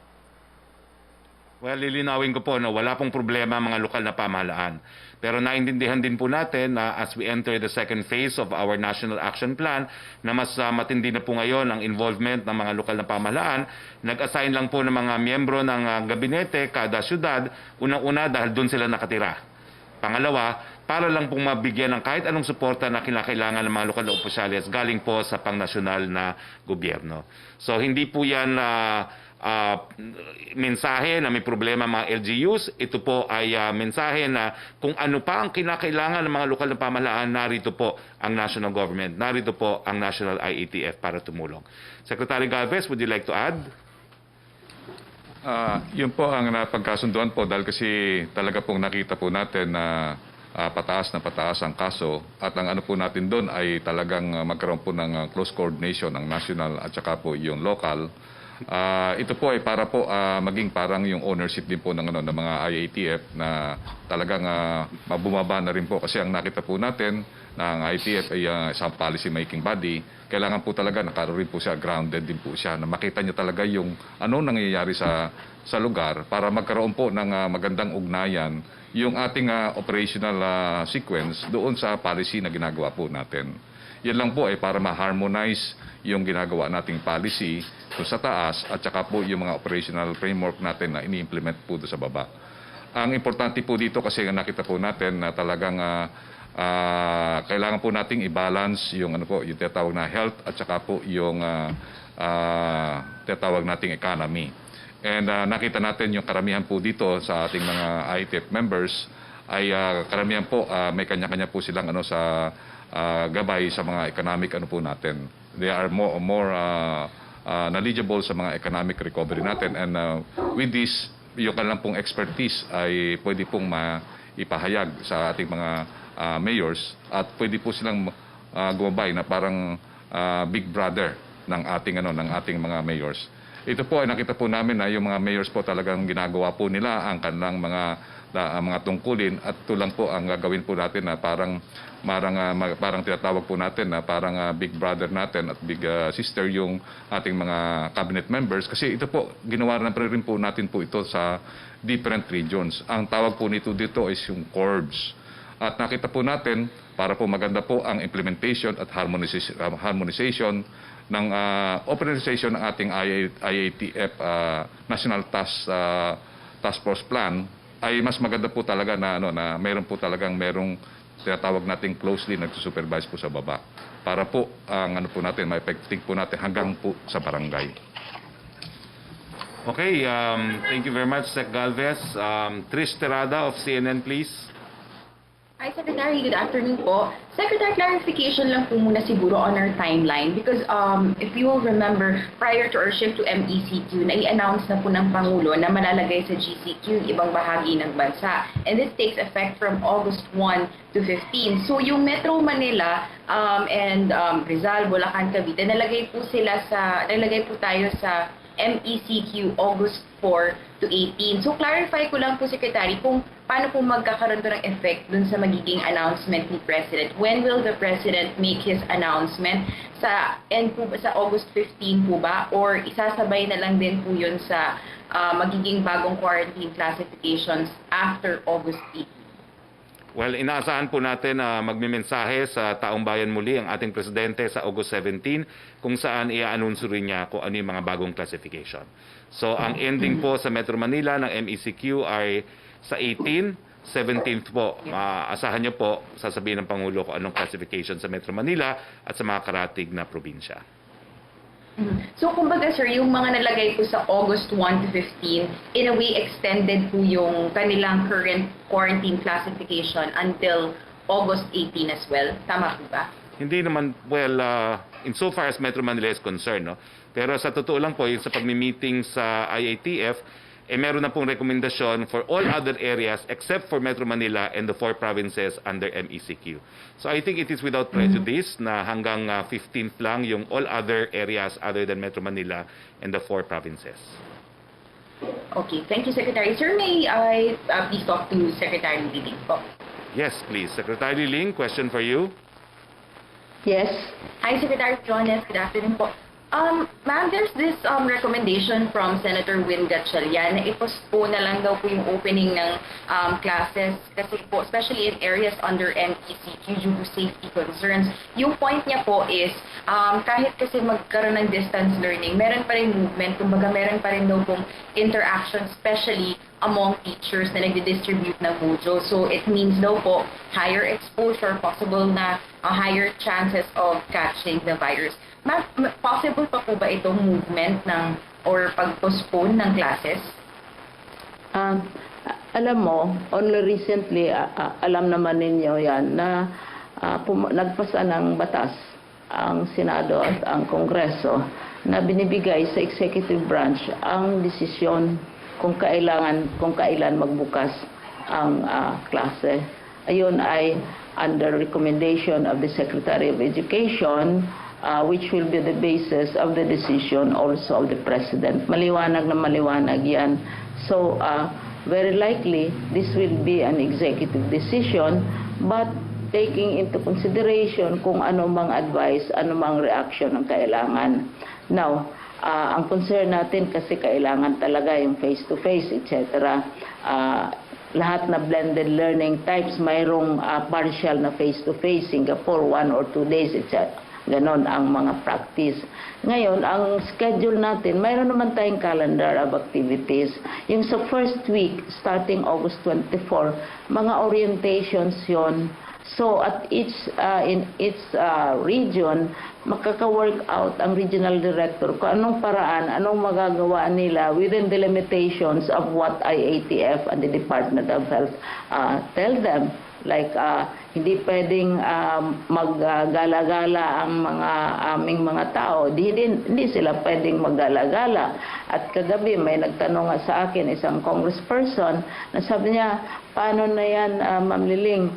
Well, lilinawin ko po na wala pong problema mga lokal na pamahalaan. Pero naintindihan din po natin na as we enter the second phase of our National Action Plan, na mas matindi na po ngayon ang involvement ng mga lokal na pamahalaan. Nag-assign lang po ng mga miyembro ng gabinete kada syudad, unang-una dahil doon sila nakatira. Pangalawa, para lang pong mabigyan ng kahit anong suporta na kinakailangan ng mga lokal na opisyales galing po sa pangnasyonal na gobyerno. So hindi po yan mensahe na may problema mga LGUs. Ito po ay mensahe na kung ano pa ang kinakailangan ng mga lokal na pamahalaan, narito po ang national government, narito po ang national IATF para tumulong. Secretary Galvez, would you like to add? Yun po ang napagkasunduan po dahil kasi talaga pong nakita po natin na pataas na pataas ang kaso at ang ano po natin doon ay talagang magkaroon po ng close coordination ng national at saka po yung local. Ito po ay para po maging parang yung ownership din po ng mga IATF na talagang mabumaba na rin po kasi ang nakita po natin na ang IATF ay isang policy making body, kailangan po talaga nakaroon po siya, grounded din po siya, na makita niya talaga yung ano nangyayari sa lugar para magkaroon po ng magandang ugnayan yung ating operational sequence doon sa policy na ginagawa po natin. Yan lang po ay para ma-harmonize yung ginagawa nating policy doon sa taas at saka po yung mga operational framework natin na ini-implement po doon sa baba. Ang importante po dito kasi nakita po natin na talagang kailangan po nating i-balance yung ano po, yung tinatawag na health at saka po yung tinatawag nating economy. And nakita natin yung karamihan po dito sa ating mga IATF members ay karamihan po may kanya-kanya po silang ano sa gabay sa mga economic ano po natin. They are more knowledgeable sa mga economic recovery natin, and with this, yung kanilang pong expertise ay pwede pong maipahayag sa ating mga mayors at pwede po silang gumabay na parang big brother ng ating mga mayors. Ito po ay nakita po namin na yung mga mayors po talagang ginagawa po nila ang kanilang mga tungkulin at ito lang po ang gagawin po natin na parang tinatawag po natin na parang big brother natin at big sister yung ating mga cabinet members kasi ito po ginawa na rin po natin po ito sa different regions. Ang tawag po nito dito is yung corps. At nakita po natin para po maganda po ang implementation at harmonization ng operationalization ng ating IATF National Task Force Plan ay mas maganda po talaga na mayroon po talagang tinatawag natin closely nagsusupervise po sa baba para po ang po natin ma-effective po natin hanggang po sa barangay. Okay, thank you very much, Sec Galvez. Trish Terada of CNN, please. Hi, Secretary. Good afternoon po. Secretary, clarification lang po muna siguro on our timeline because if you will remember, prior to our shift to MECQ, nai-announce na po ng Pangulo na malalagay sa GCQ yung ibang bahagi ng bansa. And this takes effect from August 1 to 15. So yung Metro Manila and Rizal, Bulacan, Cavite, nalagay po tayo sa MECQ August 4 to 18. So clarify ko lang po, Secretary, kung paano po magkakaroon to ng effect dun sa magiging announcement ni President. When will the President make his announcement? Sa August 15 po ba? Or isasabay na lang din po yun sa magiging bagong quarantine classifications after August 18? Well, inaasahan po natin na magmimensahe sa taong bayan muli ang ating presidente sa August 17 kung saan i-anunsyo rin niya kung ano yung mga bagong classification. So, ang ending po sa Metro Manila ng MECQ ay sa 18, 17th po. Asahan niyo po, sasabihin ng Pangulo kung anong classification sa Metro Manila at sa mga karatig na probinsya. So, kumbaga sir, yung mga nalagay po sa August 1 to 15, in a way, extended po yung kanilang current quarantine classification until August 18 as well. Tama po ba? Hindi naman, well, insofar as Metro Manila is concerned, no? Pero sa totoo lang po, yung sa pagmi-meeting sa IATF, meron na pong rekomendasyon for all other areas except for Metro Manila and the 4 provinces under MECQ. So I think it is without prejudice na hanggang 15th lang yung all other areas other than Metro Manila and the 4 provinces. Okay, thank you, Secretary. Sir, may I please talk to Secretary Liling po? Yes, please. Secretary Ling, question for you. Yes. Hi, Secretary Jones. Good afternoon po. Ma'am, there's this recommendation from Senator Win Gatchalian na i-postpone na lang daw po yung opening ng classes kasi po, especially in areas under MECQ due to safety concerns. Yung point niya po is, kahit kasi magkaroon ng distance learning, meron pa rin movement, kumbaga meron pa rin daw pong interaction, especially among teachers na nagdi-distribute ng mojo. So it means daw po higher exposure, possible na higher chances of catching the virus. Possible pa po ba itong movement or pag-postpone ng classes? Alam mo, only recently, alam naman ninyo yan na nagpasa ng batas ang Senado at ang Kongreso na binibigay sa executive branch ang desisyon kung kailan magbukas ang klase. Ayun ay under recommendation of the Secretary of Education, which will be the basis of the decision also of the President. Maliwanag na maliwanag yan. So, very likely, this will be an executive decision, but taking into consideration kung ano mang advice, ano mang reaction ang kailangan. Now, ang concern natin kasi kailangan talaga yung face-to-face, etc. Lahat na blended learning types, mayroong partial na face-to-face, Singapore, 1 or 2 days, etc. Ganon ang mga practice. Ngayon, ang schedule natin, mayroon naman tayong calendar of activities. Yung sa first week, starting August 24, mga orientations yon. So, at in each region, makaka-work out ang regional director kung anong paraan, anong magagawa nila within the limitations of what IATF and the Department of Health tell them. Like, hindi pwedeng maggala-gala ang aming mga tao. Hindi sila pwedeng maggala-gala. At kagabi may nagtanong nga sa akin, isang congressperson, na sabi niya, paano na yan, Ma'am Liling?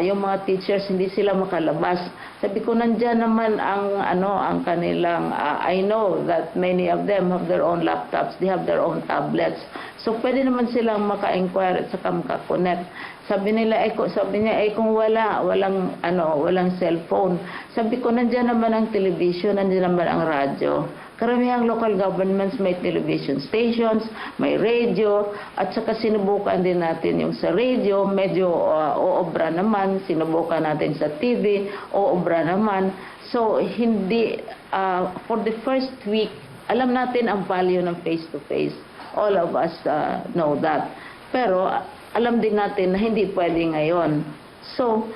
yung mga teachers hindi sila makalabas. Sabi ko, nandyan naman ang kanilang, I know that many of them have their own laptops, they have their own tablets. So pwede naman silang maka-inquire at saka maka-connect. Sabi niya, kung walang cellphone. Sabi ko, nandyan naman ang television, nandyan naman ang radyo. Karamihang local governments may television stations, may radio, at saka sinubukan din natin yung sa radio, medyo oobra naman, sinubukan natin sa TV, oobra naman. So, hindi, for the first week, alam natin ang value ng face-to-face. All of us know that. Pero, alam din natin na hindi pwede ngayon. So,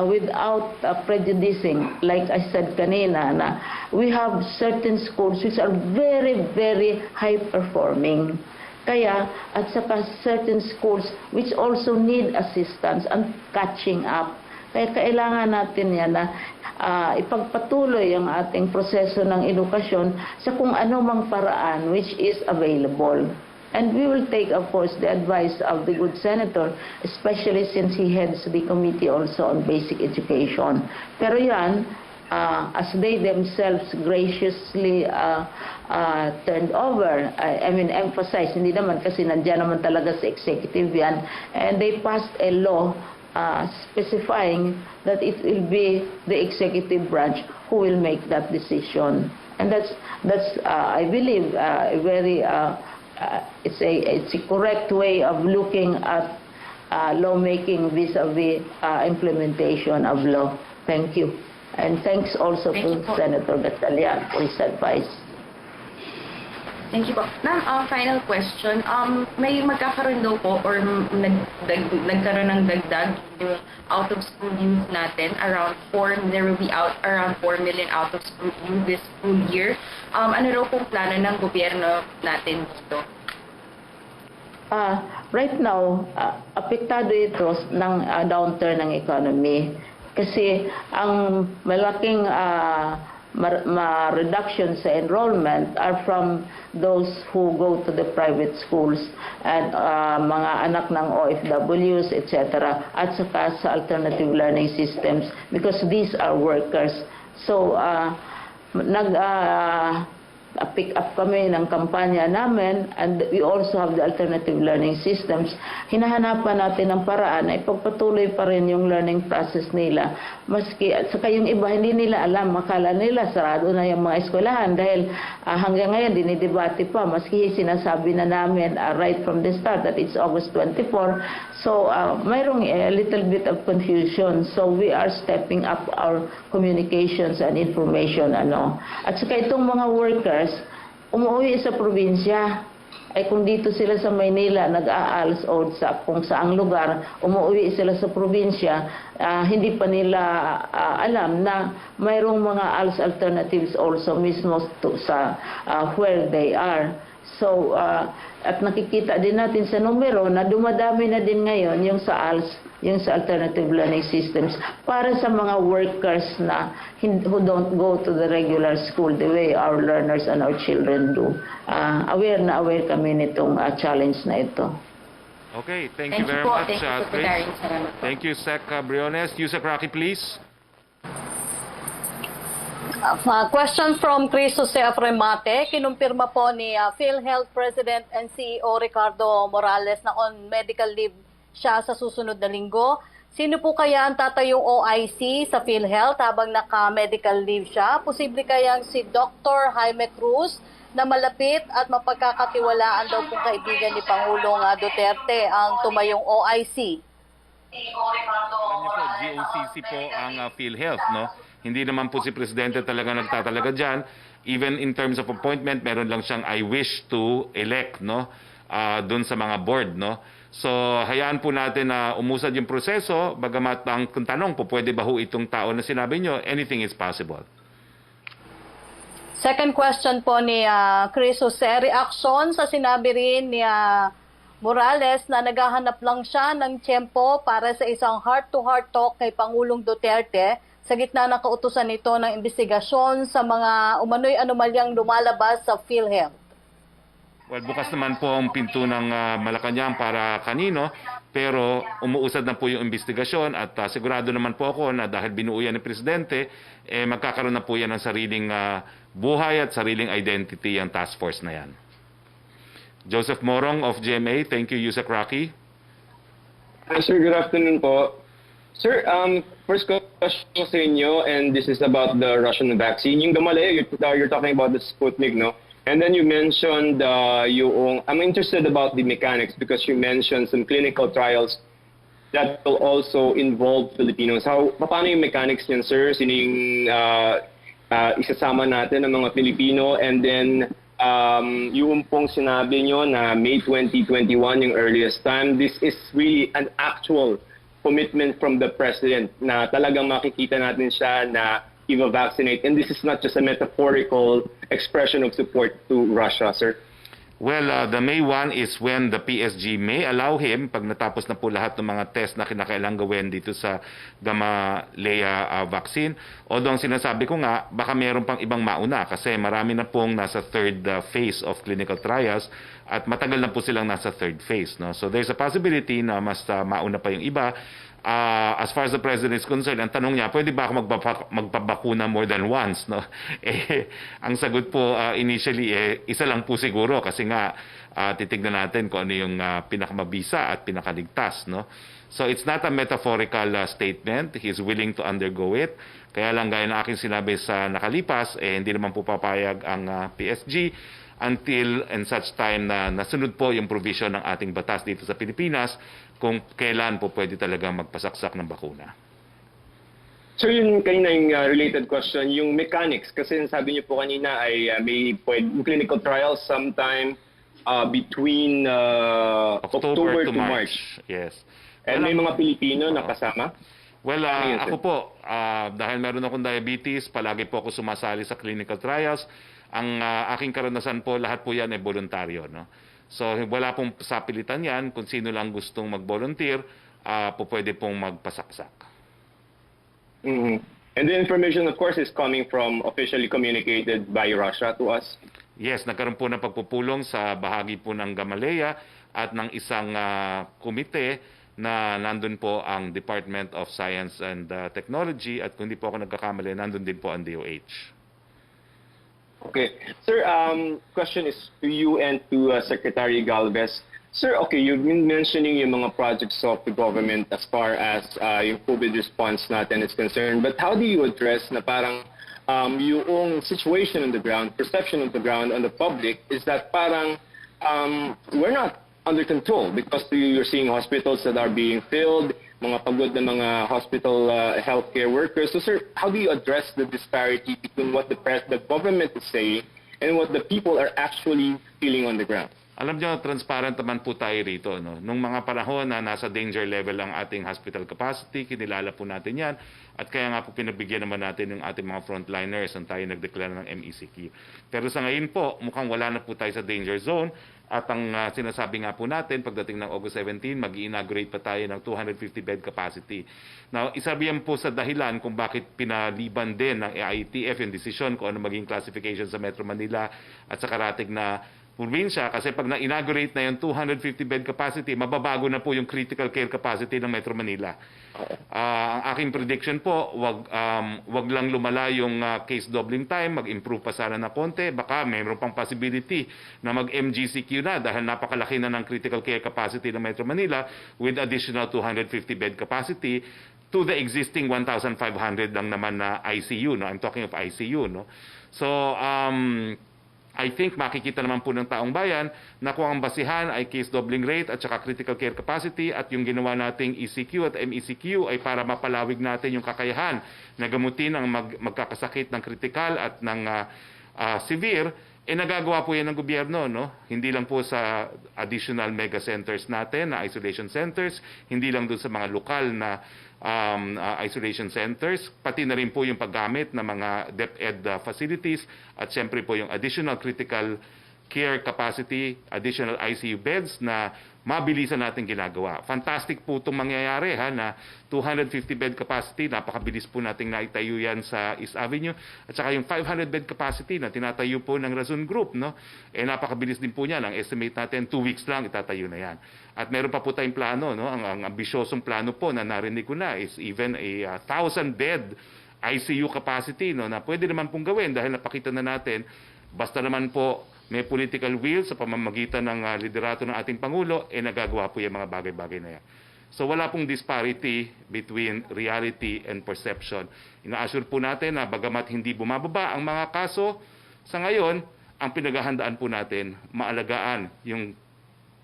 without prejudicing, like I said kanina, na we have certain schools which are very, very high-performing. Kaya, at saka certain schools which also need assistance and catching up. Kaya kailangan natin yan na ipagpatuloy ang ating proseso ng edukasyon sa kung ano mang paraan which is available. And we will take, of course, the advice of the good senator, especially since he heads the committee also on basic education. Pero yan, as they themselves graciously turned over, emphasize, hindi naman kasi nandiyan naman talaga sa executive yan, and they passed a law specifying that it will be the executive branch who will make that decision. And that's I believe, a very it's a correct way of looking at lawmaking vis-a-vis implementation of law. Thank you. And thanks also to Senator Gatchalian for his advice. Thank you po. Ma'am, final question. May magkakaroon daw po or nagkaroon ng dagdag yung out-of-school youth natin. There will be around 4 million out-of-school youth this school year. Ano raw pong plano ng gobyerno natin dito? Right now, apektado ito ng downturn ng economy. Kasi ang malaking reduction sa enrollment are from those who go to the private schools at mga anak ng OFWs, etc. At saka sa alternative learning systems because these are workers. So, pick up kami ng kampanya namin, and we also have the alternative learning systems. Hinahanapan natin ng paraan na ipagpatuloy pa rin yung learning process nila. Maski, at saka yung iba, hindi nila alam, makala nila sarado na yung mga eskwelahan dahil hanggang ngayon dinidebate pa, maski sinasabi na namin right from the start that it's August 24. So, mayroong a little bit of confusion. So, we are stepping up our communications and information. At saka itong mga workers, umuwi sa probinsya. Ay kung dito sila sa Maynila nag-aalis o sa kung saang lugar, umuwi sila sa probinsya, hindi pa nila alam na mayroong mga ALS alternatives also mismo sa where they are. So, at nakikita din natin sa numero na dumadami na din ngayon yung sa ALS, yung sa alternative learning systems para sa mga workers na who don't go to the regular school the way our learners and our children do. Aware kami nitong challenge na ito. Okay, thank you very much, Secretary. Thank you, Sec Briones. Yusek Roque, please. Question from Chris Jose Afremate. Kinumpirma po ni PhilHealth President and CEO Ricardo Morales na on medical leave siya sa susunod na linggo. Sino po kaya ang tatayong OIC sa PhilHealth habang naka-medical leave siya? Posible kayang si Dr. Jaime Cruz na malapit at mapagkakatiwalaan daw pong kaibigan ni Pangulong Duterte ang tumayong OIC? GOCC po ang PhilHealth, no? Hindi naman po si Presidente talaga nagtatalaga dyan. Even in terms of appointment, meron lang siyang I wish to elect, no? Doon sa mga board, no? So, hayaan po natin na umusad yung proseso, bagamat ang tanong po, pwede ba ho itong tao na sinabi nyo, anything is possible. Second question po ni Chris Jose, reaction sa sinabi rin ni Morales na naghahanap lang siya ng tiyempo para sa isang heart-to-heart talk kay Pangulong Duterte sa gitna ng kautusan nito ng investigasyon sa mga umano'y anomalyang lumalabas sa PhilHealth. Well, bukas naman po ang pinto ng Malacanang para kanino, pero umuusad na po yung investigasyon at sigurado naman po ako na dahil binuo yan ni Presidente, magkakaroon na po yan ng sariling buhay at sariling identity ang task force na yan. Joseph Morong of GMA, thank you, Yusek Roque. Sir, good afternoon po. Sir, first question ko sa inyo, and this is about the Russian vaccine. Yung Gamaleya, you're talking about the Sputnik, no? And then you mentioned I'm interested about the mechanics because you mentioned some clinical trials that will also involve Filipinos. Paano yung mechanics niyan, sir? Sino yung isasama natin ng mga Pilipino? And then yung pong sinabi nyo na May 2021 yung earliest time, this is really an actual commitment from the President na talagang makikita natin siya na i-vaccinate. And this is not just a metaphorical expression of support to Russia, sir. Well, the May 1 is when the PSG may allow him, pag natapos na po lahat ng mga test na kinakailangan gawin dito sa Gamaleya vaccine. Although ang sinasabi ko nga, baka mayroon pang ibang mauna kasi marami na pong nasa third phase of clinical trials at matagal na po silang nasa third phase. No? So there's a possibility na mas mauna pa yung iba. As far as the President is concerned, ang tanong niya, pwede ba ako magpabakuna more than once? No? Ang sagot po initially, isa lang po siguro kasi nga titignan natin kung ano yung pinakamabisa at pinakaligtas. No? So it's not a metaphorical statement. He's willing to undergo it. Kaya lang gaya ng aking sinabi sa nakalipas, hindi naman po papayag ang PSG until and such time na nasunod po yung provision ng ating batas dito sa Pilipinas kung kailan po pwede talaga magpasaksak ng bakuna. Sir, yun kanina yung related question, yung mechanics, kasi sabi niyo po kanina ay may clinical trials sometime between October to March. Yes. And may mga Pilipino na kasama? Well, ako po, dahil meron akong diabetes, palagi po ako sumasali sa clinical trials. Ang aking karanasan po, lahat po yan ay voluntaryo. No? So wala pong sapilitan yan. Kung sino lang gustong mag-volunteer, pwede pong magpasaksak. Mm-hmm. And the information, of course, is coming from officially communicated by Russia to us? Yes, nagkaroon po ng pagpupulong sa bahagi po ng Gamaleya at ng isang komite na nandun po ang Department of Science and Technology at kung di po ako nagkakamali, nandun din po ang DOH. Okay. Sir, question is to you and to Secretary Galvez. Sir, okay, you've been mentioning yung mga projects of the government as far as yung COVID response natin is concerned. But how do you address na parang yung situation on the ground, perception of the ground on the public is that parang we're not under control because you're seeing hospitals that are being filled, mga pagod na mga hospital healthcare workers. So sir, how do you address the disparity between what the government is saying and what the people are actually feeling on the ground? Alam niyo, transparent naman po tayo rito. No? Nung mga panahon na nasa danger level ang ating hospital capacity, kinilala po natin yan. At kaya nga po pinagbigyan naman natin yung ating mga frontliners ang tayo nagdeklara ng MECQ. Pero sa ngayon po, mukhang wala na po tayo sa danger zone. At ang sinasabi nga po natin, pagdating ng August 17, mag-inaugurate pa tayo ng 250-bed capacity. Now, isa yan po sa dahilan kung bakit pinaliban din ng AITF yung desisyon kung ano maging classification sa Metro Manila at sa karatig na probinsya, kasi pag na-inaugurate na yung 250-bed capacity, mababago na po yung critical care capacity ng Metro Manila. Ang aking prediction po, wag lang lumala yung case doubling time, mag-improve pa sana na konti, baka mayroon pang possibility na mag-MGCQ na dahil napakalaki na ng critical care capacity ng Metro Manila with additional 250-bed capacity to the existing 1,500 lang naman na ICU. No? I'm talking of ICU. No? So, I think makikita naman po ng taong bayan na kung ang basihan ay case doubling rate at saka critical care capacity at yung ginawa nating ECQ at MECQ ay para mapalawig natin yung kakayahan na gamutin ang magkakasakit ng critical at ng severe, nagagawa po yan ng gobyerno. No? Hindi lang po sa additional mega centers natin na isolation centers, hindi lang doon sa mga lokal na isolation centers, pati na rin po yung paggamit ng mga DepEd facilities at siyempre po yung additional critical care capacity, additional ICU beds na mabilisan natin ginagawa. Fantastic po itong mangyayari na 250 bed capacity, napakabilis po nating naitayo yan sa East Avenue. At saka yung 500 bed capacity na tinatayo po ng Razon Group, napakabilis din po niyan. Ang estimate natin, 2 weeks lang itatayo na yan. At meron pa po tayong plano, ang ambisyosong plano po na narinig ko na is even a 1,000 bed ICU capacity na pwede naman pong gawin dahil napakita na natin, basta naman po may political will sa pamamagitan ng liderato ng ating Pangulo, nagagawa po yung mga bagay-bagay na yan. So wala pong disparity between reality and perception. Ina-assure po natin na bagamat hindi bumababa ang mga kaso, sa ngayon, ang pinaghahandaan po natin, maalagaan yung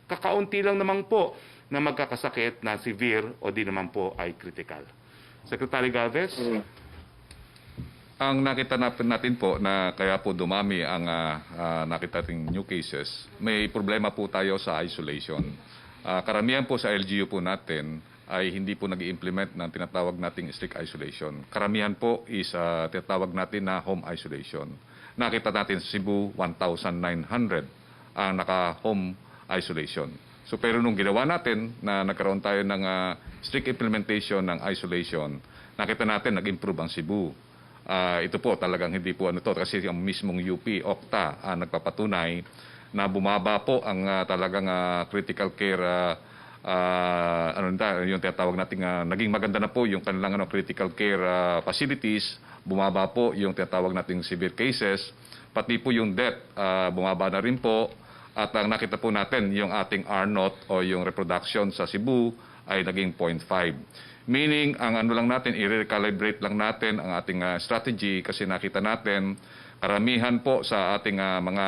kakaunti lang naman po na magkakasakit na severe o di naman po ay critical. Secretary Galvez? Ang nakita natin po na kaya po dumami ang nakita nating new cases, may problema po tayo sa isolation. Karamihan po sa LGU po natin ay hindi po nag-i-implement ng tinatawag nating strict isolation. Karamihan po is tinatawag natin na home isolation. Nakita natin sa Cebu, 1,900 ang naka-home isolation. So pero nung ginawa natin na nagkaroon tayo ng strict implementation ng isolation, nakita natin nag-improve ang Cebu. Ito po talagang hindi po kasi ang mismong UP, Okta, nagpapatunay na bumaba po ang talagang critical care, yung tinatawag natin, naging maganda na po yung kanilang critical care facilities, bumaba po yung tinatawag nating severe cases, pati po yung death, bumaba na rin po, at ang nakita po natin yung ating R0 o yung reproduction sa Cebu ay naging 0.5. Meaning, ang lang natin, i-recalibrate lang natin ang ating strategy kasi nakita natin, karamihan po sa ating mga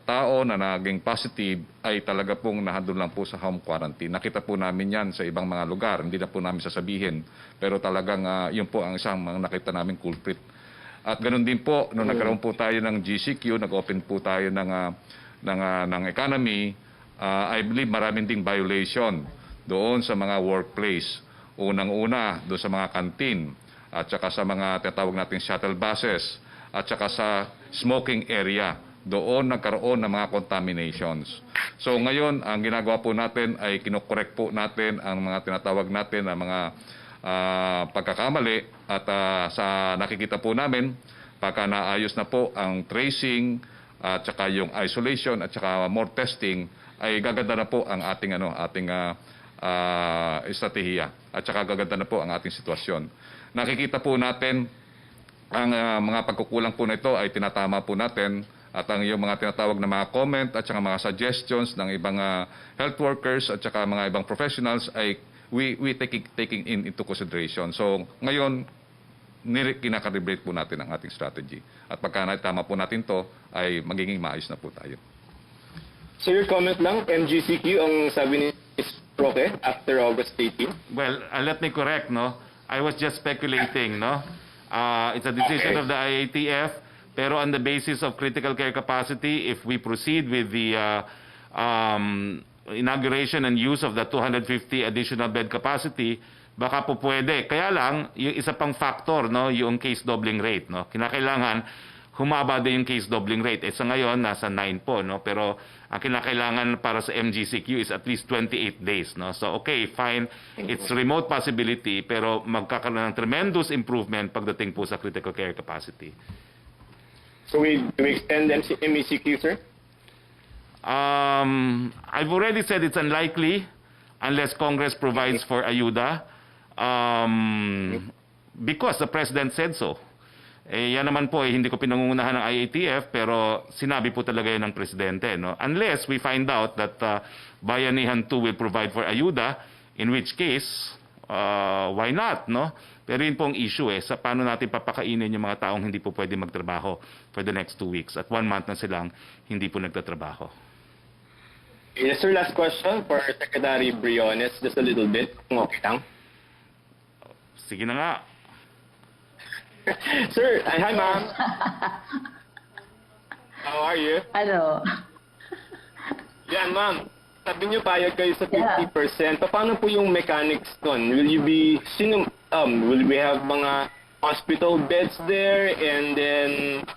tao na naging positive ay talaga pong nahadol lang po sa home quarantine. Nakita po namin yan sa ibang mga lugar, hindi na po namin sasabihin. Pero talagang yun po ang isang nakita namin culprit. At ganoon din po, nung nagkaroon po tayo ng GCQ, nag-open po tayo ng economy, I believe maraming ding violation doon sa mga workplace. Unang-una, doon sa mga canteen, at saka sa mga tinatawag nating shuttle buses, at saka sa smoking area. Doon nagkaroon ng mga contaminations. So ngayon, ang ginagawa po natin ay kinokorek po natin ang mga tinatawag natin na mga pagkakamali at sa nakikita po namin, pagka naayos na po ang tracing at saka yung isolation at saka more testing, ay gaganda na po ang ating estratehiya at saka gaganda na po ang ating sitwasyon. Nakikita po natin ang mga pagkukulang po na ito ay tinatama po natin at ang yung mga tinatawag na mga comment at saka mga suggestions ng ibang health workers at saka mga ibang professionals ay we taking into consideration. So ngayon, kinakalibrate po natin ang ating strategy. At pagka natama po natin to ay magiging maayos na po tayo. So your comment lang, MGCQ ang sabi ni Roque after August 18? Well, let me correct, I was just speculating, it's a decision of the IATF, pero on the basis of critical care capacity, if we proceed with the inauguration and use of the 250 additional bed capacity, baka po pwede. Kaya lang, yung isa pang factor, yung case doubling rate, kinakailangan humaba din yung case doubling rate. Sa ngayon, nasa 9 po, pero ang kinakailangan para sa MGCQ is at least 28 days. So, okay, fine. It's remote possibility, pero magkakaroon ng tremendous improvement pagdating po sa critical care capacity. So, we extend MCQ, sir? I've already said it's unlikely unless Congress provides for ayuda because the President said so. Yan naman po, hindi ko pinangungunahan ng IATF, pero sinabi po talaga yan ng Presidente. Unless we find out that Bayanihan 2 will provide for ayuda, in which case, why not? Pero yun pong issue sa paano natin papakainin yung mga taong hindi po pwede magtrabaho for the next 2 weeks. At 1 month na silang hindi po nagtatrabaho. Yes, sir. Last question for Secretary Briones, just a little bit, kung okay lang. Sige na nga. Sir, hi ma'am. How are you? Hello. Yeah, ma'am. Sabi niyo payag kayo sa 50%. Paano po yung mechanics doon? Will we have mga hospital beds there? And then,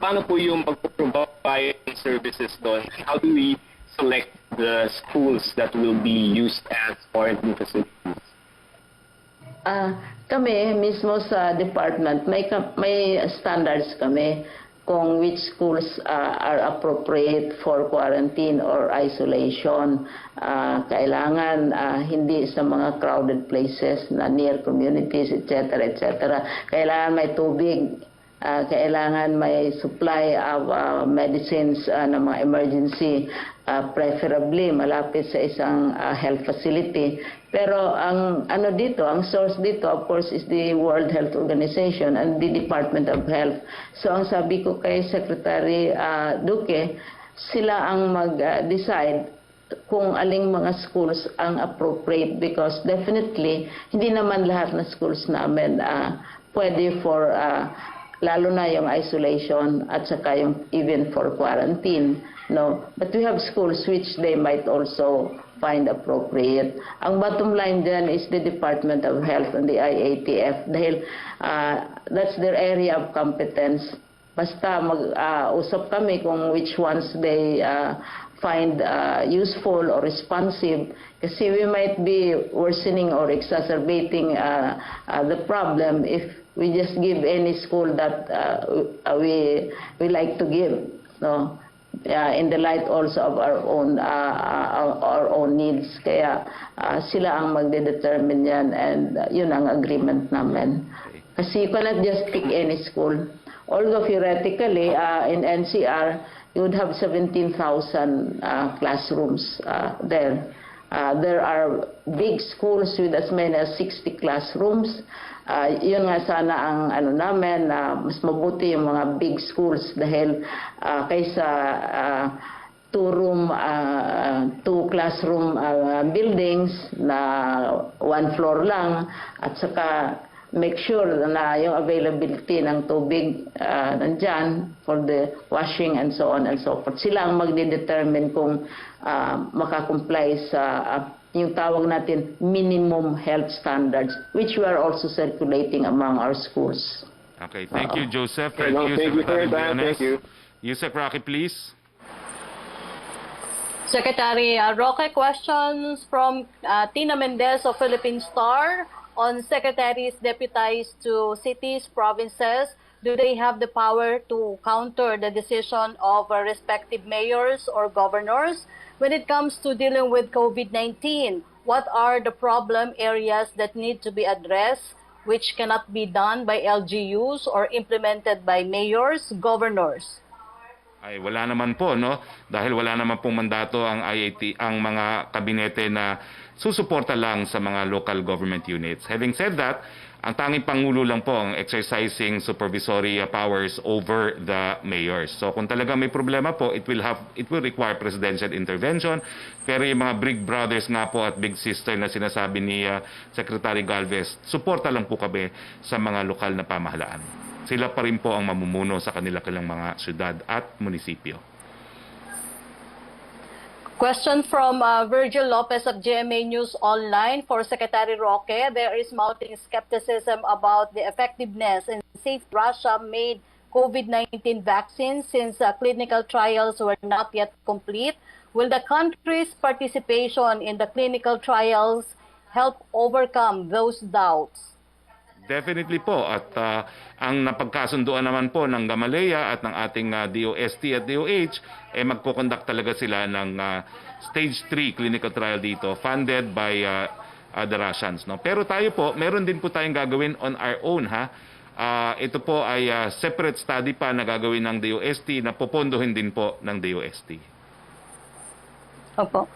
paano po yung pag-provide ng services doon? How do we select the schools that will be used as quarantine facilities? Kami mismo sa department, may standards kami kung which schools are appropriate for quarantine or isolation. Kailangan hindi sa mga crowded places na near communities, etc. etc. Kailangan may tubig, kailangan may supply of medicines na mga emergency, preferably malapit sa isang health facility. Pero ang source dito of course is the World Health Organization and the Department of Health. So ang sabi ko kay Secretary Duque, sila ang mag-decide kung aling mga schools ang appropriate, because definitely hindi naman lahat ng schools namin pwede for lalo na yung isolation at saka yung even for quarantine, no. But we have schools which they might also find appropriate. Ang bottom line dyan is the Department of Health and the IATF dahil that's their area of competence. Basta mag-usap kami kung which ones they find useful or responsive, kasi we might be worsening or exacerbating the problem if we just give any school that we like to give, no. In the light also of our own needs. Kaya sila ang magde-determine yan, and yun ang agreement namin. Kasi you cannot just pick any school. Although theoretically, in NCR, you would have 17,000 classrooms there. There are big schools with as many as 60 classrooms. Yun nga sana ang namin, mas mabuti yung mga big schools dahil kaysa two classroom buildings na one floor lang, at saka make sure na yung availability ng tubig nandyan for the washing and so on and so forth. Sila ang magde-determine kung makakomply sa yung tawag natin minimum health standards, which we are also circulating among our schools. Okay, thank you, Joseph. Thank you, Secretary Briones. Thank you. Yusek Roque, please. Secretary Roque, questions from Tina Mendez of Philippine Star on secretaries deputized to cities, provinces. Do they have the power to counter the decision of respective mayors or governors? When it comes to dealing with COVID-19, what are the problem areas that need to be addressed, which cannot be done by LGUs or implemented by mayors, governors? Ay wala naman po, no, dahil wala naman pong mandato ang IAT, ang mga kabinete na susuporta lang sa mga local government units. Having said that, ang tanging pangulo lang po ang exercising supervisory powers over the mayors. So kung talaga may problema po, it will require presidential intervention. Pero yung mga big brothers nga po at big sister na sinasabi ni Secretary Galvez, suporta lang po kami sa mga lokal na pamahalaan. Sila pa rin po ang mamumuno sa kanilang mga syudad at munisipyo. Question from Virgil Lopez of GMA News Online for Secretary Roque. There is mounting skepticism about the effectiveness and safe Russia-made COVID-19 vaccines since clinical trials were not yet complete. Will the country's participation in the clinical trials help overcome those doubts? Definitely po, at ang napagkasunduan naman po ng Gamaleya at ng ating DOST at DOH, magkukonduct talaga sila ng stage 3 clinical trial dito, funded by the Russians. No? Pero tayo po, meron din po tayong gagawin on our own. Ito po ay separate study pa na gagawin ng DOST na popondohin din po ng DOST. Opo.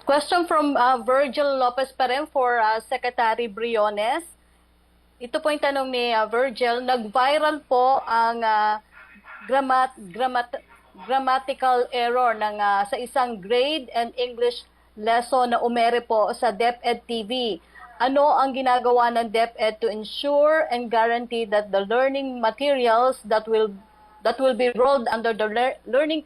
Question from Virgil Lopez pa rin for Secretary Briones. Ito po yung tanong ni Virgil. Nag-viral po ang grammatical error ng sa isang grade and English lesson na umere po sa DepEd TV. Ano ang ginagawa ng DepEd to ensure and guarantee that the learning materials that will be rolled under the learning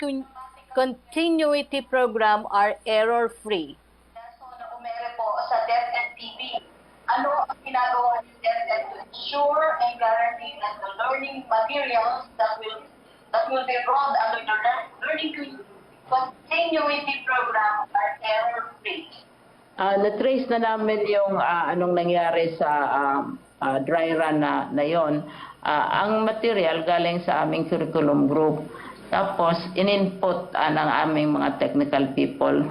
continuity program are error-free? Lesson na umere po sa DepEd TV. Ano ang ginagawa ng DepEd to ensure and guaranteed that the learning materials that will be brought under the learning continuity program are error-free. Na-trace na namin yung anong nangyari sa dry run na yon. Ang material galing sa aming curriculum group. Tapos, in-input ng aming mga technical people.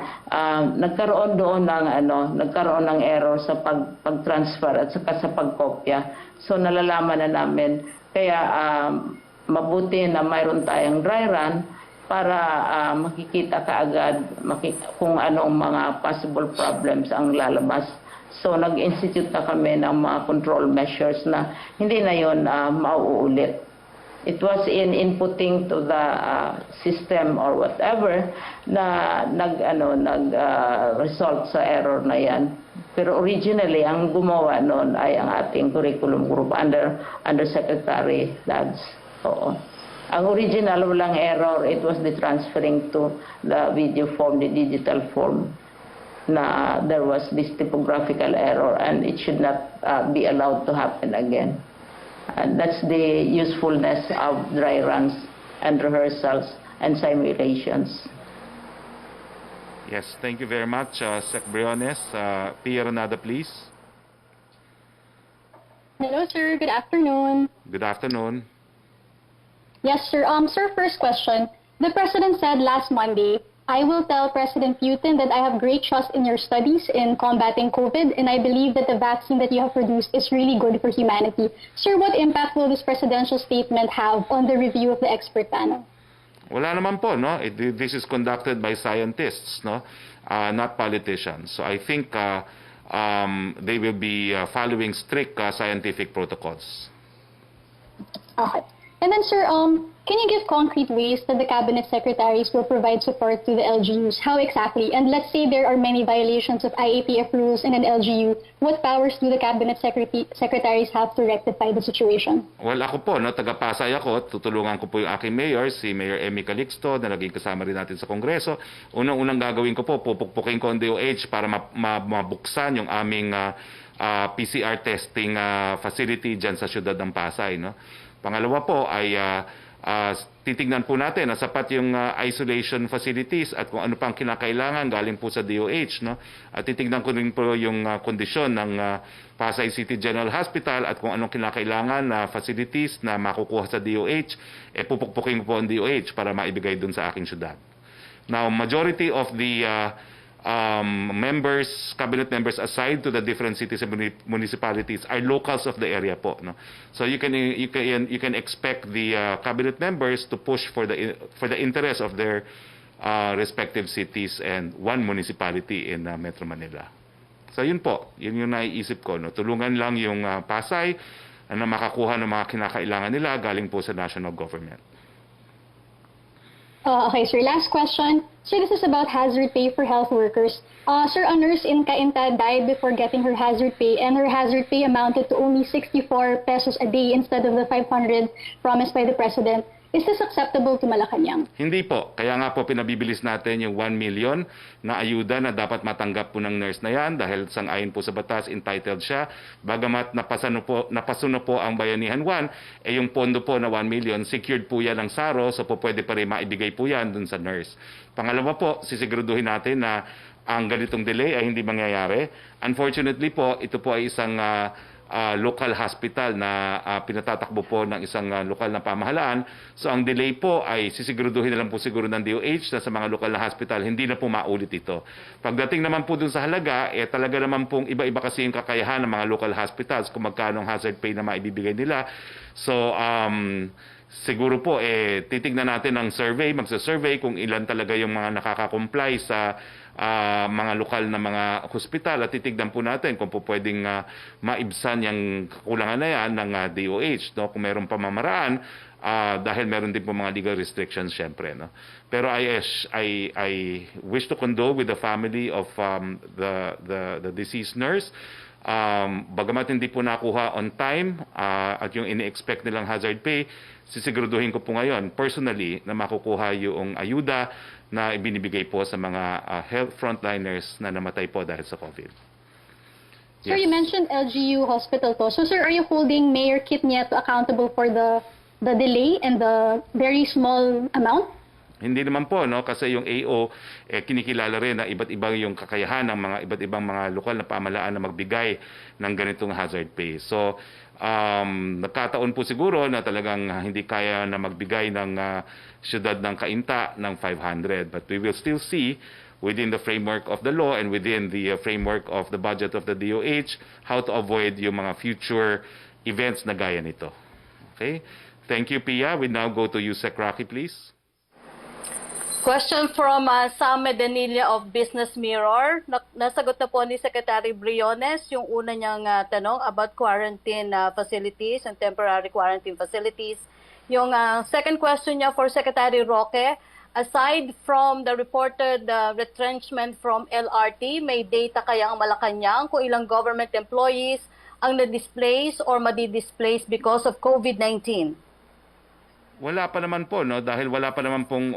Nagkaroon doon ng error sa pag-transfer at saka sa pagkopya. So, nalalaman na namin. Kaya, mabuti na mayroon tayong dry run para makikita kaagad kung anong mga possible problems ang lalabas. So, nag-institute na kami ng mga control measures na hindi na yon mauulit. It was in inputting to the system or whatever na nag-result sa error na yan. Pero originally, ang gumawa noon ay ang ating curriculum group under Secretary Lads. Oo. Ang original, walang error. It was the transferring to the video form, the digital form, na there was this typographical error and it should not be allowed to happen again. And that's the usefulness of dry runs and rehearsals and simulations. Yes, thank you very much, Sec. Briones. Pierre Renada, please. Hello, sir. Good afternoon. Good afternoon. Yes, sir. Sir, first question. The President said last Monday, I will tell President Putin that I have great trust in your studies in combating COVID, and I believe that the vaccine that you have produced is really good for humanity. Sir, what impact will this presidential statement have on the review of the expert panel? Wala naman po, no? This is conducted by scientists, no? Not politicians. So I think they will be following strict scientific protocols. Okay. And then, sir, can you give concrete ways that the cabinet secretaries will provide support to the LGUs? How exactly? And let's say there are many violations of IAPF rules in an LGU. What powers do the cabinet secretaries have to rectify the situation? Well, ako po, no, taga-Pasay ako. Tutulungan ko po yung aking mayor, si Mayor Emmy Calixto, na naging kasama rin natin sa Kongreso. Unang-unang gagawin ko po, pupukpukin ko ang DOH para mabuksan yung aming PCR testing facility dyan sa siyudad ng Pasay, no? Pangalawa po ay titignan po natin na sapat yung isolation facilities at kung ano pang kinakailangan galing po sa DOH, no? At titignan ko rin po yung kondisyon ng Pasay City General Hospital at kung anong kinakailangan na facilities na makukuha sa DOH, pupukpukin ko po ang DOH para maibigay dun sa aking syudad. Now, majority of the cabinet members assigned to the different cities and municipalities are locals of the area po, no? So you can expect the cabinet members to push for the interest of their respective cities and one municipality in Metro Manila. So yun po, yun yung naiisip ko, no? Tulungan lang yung Pasay na makakuha ng mga kinakailangan nila galing po sa national government. Okay, sir. Last question. Sir, this is about hazard pay for health workers. Sir, a nurse in Cainta died before getting her hazard pay, and her hazard pay amounted to only 64 pesos a day instead of the 500 promised by the President. Is this acceptable to Malacanang? Hindi po. Kaya nga po pinabibilis natin yung 1 million na ayuda na dapat matanggap po ng nurse na yan dahil sang-ayon po sa batas, entitled siya. Bagamat napasuno po ang Bayanihan 1, yung pondo po na 1 million, secured po yan ng SARO, so po pwede pa rin maibigay po yan dun sa nurse. Pangalawa po, sisiguraduhin natin na ang ganitong delay ay hindi mangyayari. Unfortunately po, ito po ay isang local hospital na pinatatakbo po ng isang lokal na pamahalaan. So ang delay po ay sisiguraduhin na lang po siguro ng DOH na sa mga lokal na hospital, hindi na po maulit ito. Pagdating naman po dun sa halaga, talaga naman pong iba-iba kasi yung kakayahan ng mga local hospitals kung magkano ang hazard pay na maibibigay nila. So siguro po titignan natin ang survey, magsa-survey kung ilan talaga yung mga nakaka-comply sa mga lokal na mga hospital at titignan po natin kung po pwedeng maibsan yung kakulangan na yan ng DOH, no? Kung mayroong pamamaraan dahil meron din po mga legal restrictions syempre, no? Pero I wish to condole with the family of the deceased nurse. Bagamat hindi po nakuha on time at yung ini-expect nilang hazard pay, sisiguraduhin ko po ngayon personally na makukuha yung ayuda na ibinibigay po sa mga health frontliners na namatay po dahil sa COVID. Sir, Yes. you mentioned LGU hospital to. So, sir, are you holding Mayor Kit Nieto accountable for the delay and the very small amount? Hindi naman po, no, kasi yung AO kinikilala rin na iba't iba yung kakayahan ng mga iba't ibang mga lokal na pamahalaan na magbigay ng ganitong hazard pay. So nagkataon po siguro na talagang hindi kaya na magbigay ng siyudad ng Cainta ng 500, but we will still see within the framework of the law and within the framework of the budget of the DOH how to avoid yung mga future events na gaya nito. Okay? Thank you, Pia. We now go to you, Sec. Roque, please. Question from Sam Medanilla of Business Mirror. Nasagot na po ni Secretary Briones yung una niyang tanong about quarantine facilities and temporary quarantine facilities. Yung second question niya for Secretary Roque, aside from the reported retrenchment from LRT, may data kaya ang Malacanang kung ilang government employees ang na-displace or madi-displace because of COVID-19? Wala pa naman po, no, dahil wala pa naman pong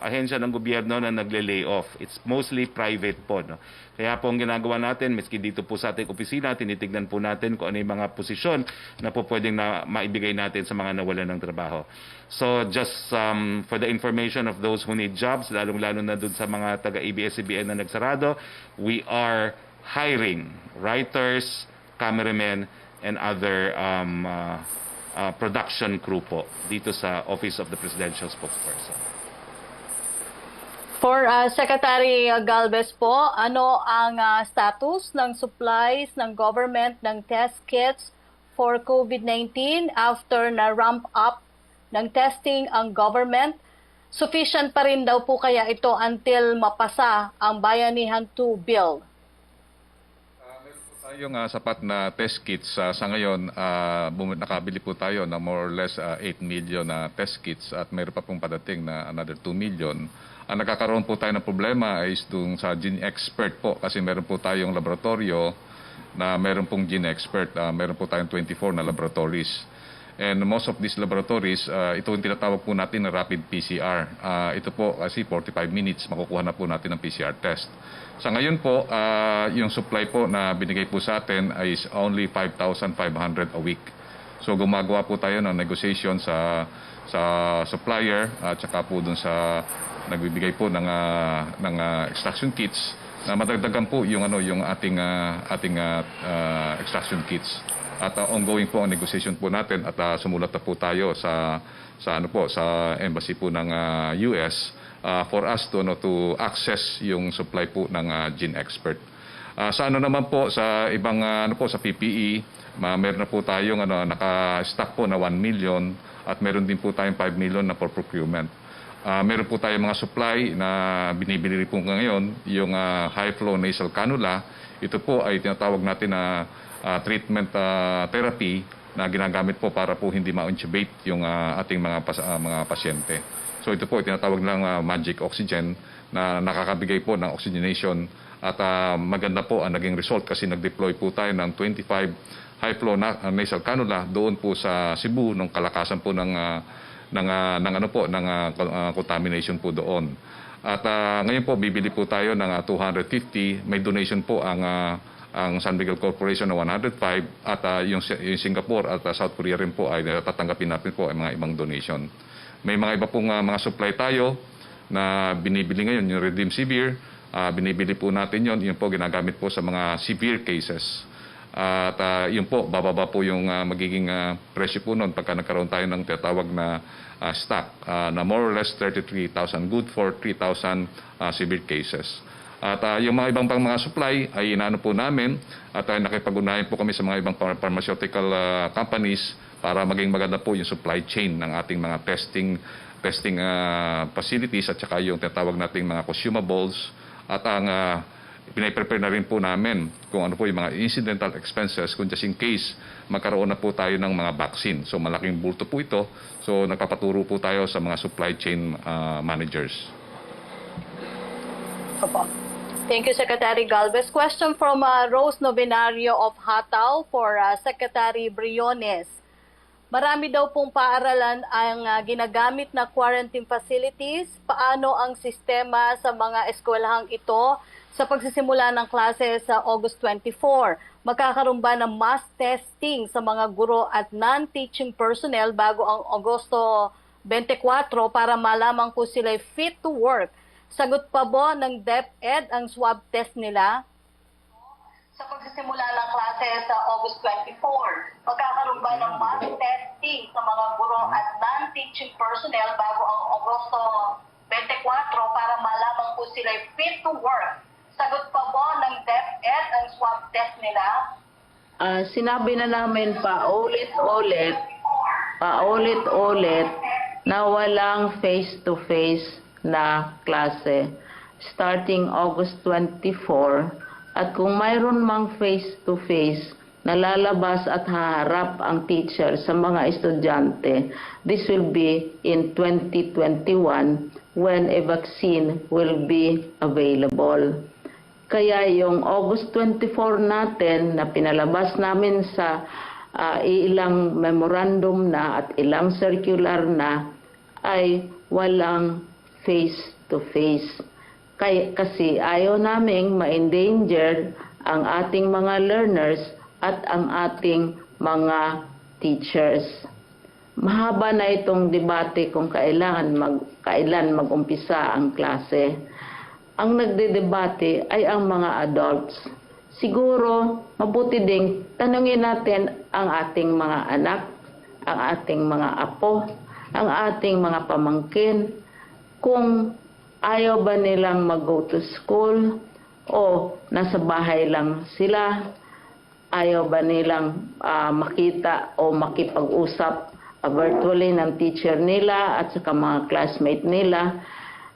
ahensya ng gobyerno na nagle-lay off. It's mostly private po, no. Kaya po ang ginagawa natin, miski dito po sa ating opisina, tinitignan po natin kung ano yung mga posisyon na po pwedeng na maibigay natin sa mga nawalan ng trabaho. So just for the information of those who need jobs, lalong-lalo na dun sa mga taga-ABS-CBN na nagsarado, we are hiring writers, cameramen, and other production crew po dito sa Office of the Presidential Spokesperson. For Secretary Galvez po, ano ang status ng supplies ng government ng test kits for COVID-19 after na ramp up ng testing ang government? Sufficient pa rin daw po kaya ito until mapasa ang Bayanihan 2 bill? Yung sapat na test kits sa ngayon, nakabili po tayo na more or less 8 million na test kits at mayroon pa pong padating na another 2 million. Ang nakakaroon po tayo ng problema is dun sa gene expert po kasi meron po tayong laboratorio na meron pong gene expert. Meron po tayong 24 na laboratories. And most of these laboratories, ito yung tinatawag po natin na rapid PCR. Ito po kasi 45 minutes makukuha na po natin ng PCR test. Sa ngayon po, yung supply po na binigay po sa atin is only 5,500 a week. So gumagawa po tayo ng negotiation sa supplier at saka po dun sa nagbibigay po ng extraction kits na madagdagan po yung ating extraction kits. At ongoing po ang negotiation po natin at sumulat na po tayo sa embassy po ng US for us to access yung supply po ng gene expert. Sa naman po sa ibang sa PPE, meron na po tayong naka-stock po na 1 million at meron din po tayong 5 million na for procurement. Meron po tayong mga supply na binibili po ngayon, yung high flow nasal cannula. Ito po ay tinatawag natin na treatment therapy na ginagamit po para po hindi ma-intubate yung ating mga pasyente. So ito po tinatawag lang magic oxygen na nakakabigay po ng oxygenation at maganda po ang naging result kasi nag-deploy po tayo ng 25 high flow nasal cannula doon po sa Cebu nung kalakasan po ng contamination po doon. At ngayon po bibili po tayo ng 250, may donation po ang San Miguel Corporation na 105 at yung Singapore at South Korea rin po ay tatanggapin natin po ang mga ibang donation. May mga iba pong mga supply tayo na binibili ngayon, yung Remdesivir, binibili po natin yun po ginagamit po sa mga severe cases. At yun po, bababa po yung magiging presyo po nun pagka nagkaroon tayo ng tinatawag na stock na more or less 33,000, good for 3,000 severe cases. At yung mga ibang pang mga supply ay inaano po namin at nakipag-unayan po kami sa mga ibang pharmaceutical companies para maging maganda po yung supply chain ng ating mga testing facilities at saka yung tinatawag nating mga consumables at ang pinaprepare na rin po namin kung ano po yung mga incidental expenses kung just in case magkaroon na po tayo ng mga vaccine. So malaking bulto po ito. So nagpapaturo po tayo sa mga supply chain managers. Opo. Thank you, Secretary Galvez. Question from Rose Novenario of Hataw for Secretary Briones. Marami daw pong paaralan ang ginagamit na quarantine facilities. Paano ang sistema sa mga eskwelahang ito sa pagsisimula ng klase sa August 24? magkakaroon ba ng mass testing sa mga guro at non-teaching personnel bago ang Agosto 24 para malaman kung sila fit to work? Sagot pa po ng DepEd ang swab test nila? Sa pagsisimula ng klase sa August 24, magkakaroon ba ng mass testing sa mga guro at non-teaching personnel bago ang Agosto 24 para malaman kung sila fit to work? Sagot pa po ng DepEd ang swab test nila? Sinabi na namin paulit-ulit na walang face-to-face na klase starting August 24, at kung mayroon mang face-to-face na lalabas at haharap ang teacher sa mga estudyante, this will be in 2021 when a vaccine will be available. Kaya yung August 24 natin na pinalabas namin sa ilang memorandum na at ilang circular na ay walang face-to-face. Kasi ayaw naming ma-endanger ang ating mga learners at ang ating mga teachers. Mahaba na itong debate kung kailan mag-umpisa ang klase. Ang nagdedebate ay ang mga adults. Siguro, mabuti ding tanungin natin ang ating mga anak, ang ating mga apo, ang ating mga pamangkin, kung ayaw ba nilang mag-go to school o nasa bahay lang sila, ayaw ba nilang makita o makipag-usap virtually ng teacher nila at saka mga classmate nila.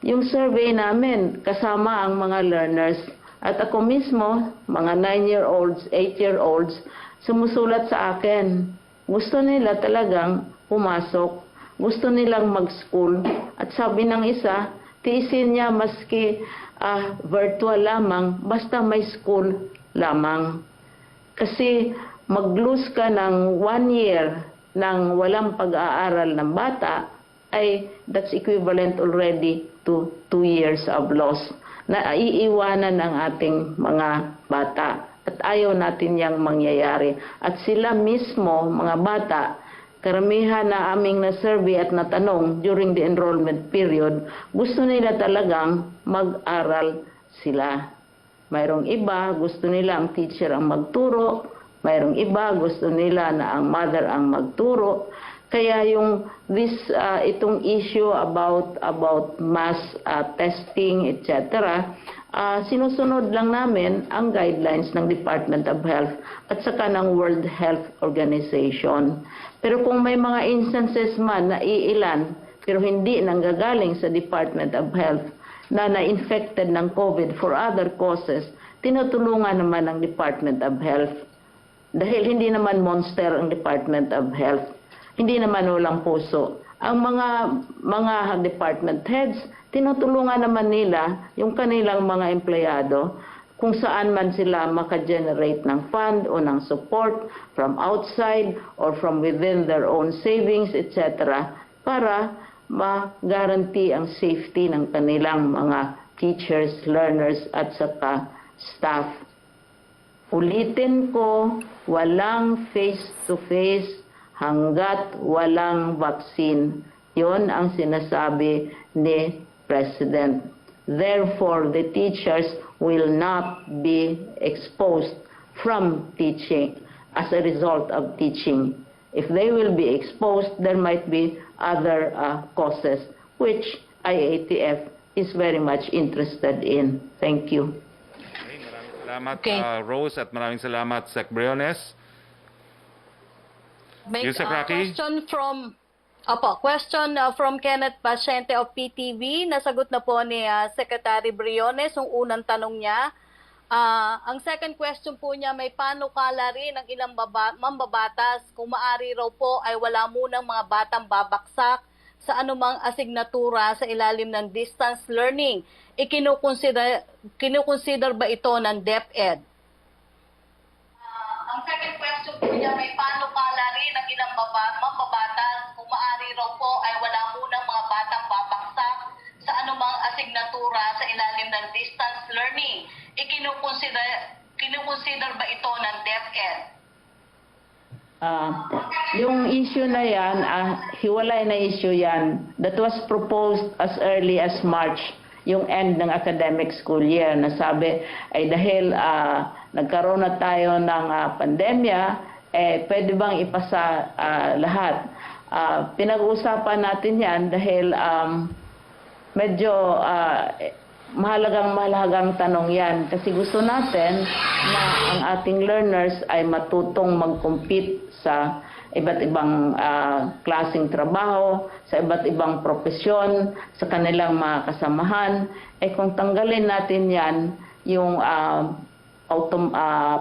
Yung survey namin, kasama ang mga learners at ako mismo, mga 9-year-olds, 8-year-olds, sumusulat sa akin. Gusto nila talagang pumasok, gusto nilang mag-school. At sabi ng isa, tiisin niya maski virtual lamang, basta may school lamang. Kasi mag-lose ka ng 1 year ng walang pag-aaral ng bata, ay that's equivalent already to 2 years of loss na iiwanan ng ating mga bata. At ayaw natin yang mangyayari. At sila mismo, mga bata, karamihan na aming na-survey at natanong during the enrollment period, gusto nila talagang mag-aral sila. Mayroong iba, gusto nila ang teacher ang magturo. Mayroong iba, gusto nila na ang mother ang magturo. Kaya itong issue about mass testing, etc., sinusunod lang namin ang guidelines ng Department of Health at saka ng World Health Organization. Pero kung may mga instances man na iilan, pero hindi nanggagaling sa Department of Health na na-infected ng COVID for other causes, tinutulungan naman ng Department of Health. Dahil hindi naman monster ang Department of Health. Hindi naman walang puso. Ang mga department heads, tinutulungan naman nila yung kanilang mga empleyado kung saan man sila maka-generate ng fund o ng support from outside or from within their own savings, etc. para ma-guarantee ang safety ng kanilang mga teachers, learners at saka staff. Ulitin ko, walang face-to-face hanggat walang vaccine. Yon ang sinasabi ni President. Therefore, the teachers will not be exposed from teaching as a result of teaching. If they will be exposed, there might be other causes, which IATF is very much interested in. Thank you. Salamat, Rose, at maraming salamat, Sec. Briones. Make Yusek a Roque? question from Kenneth Pasyente of PTV. Nasagot na po ni Secretary Briones yung unang tanong niya. Ang second question po niya, may panukala rin ng ilang mambabatas kung maari raw po ay wala munang mga batang babaksak sa anumang asignatura sa ilalim ng distance learning. Kinukonsider ba ito ng DepEd? Ang second question po niya, may panukala rin ng ilang mambabatas kung maari raw po ay wala munang mga batang babaksak sa anumang asignatura sa ilalim ng distance learning. Kinukonsider ba ito ng DepEd? Yung issue na yan, hiwalay na issue yan. That was proposed as early as March, yung end ng academic school year. Nasabi ay dahil nagkaroon na tayo ng pandemya, pwede bang ipasa lahat? Pinag-uusapan natin yan dahil medyo mahalagang tanong yan kasi gusto natin na ang ating learners ay matutong mag-compete sa iba't ibang klaseng trabaho, sa iba't ibang propesyon, sa kanilang mga kasamahan. Kung tanggalin natin yan, yung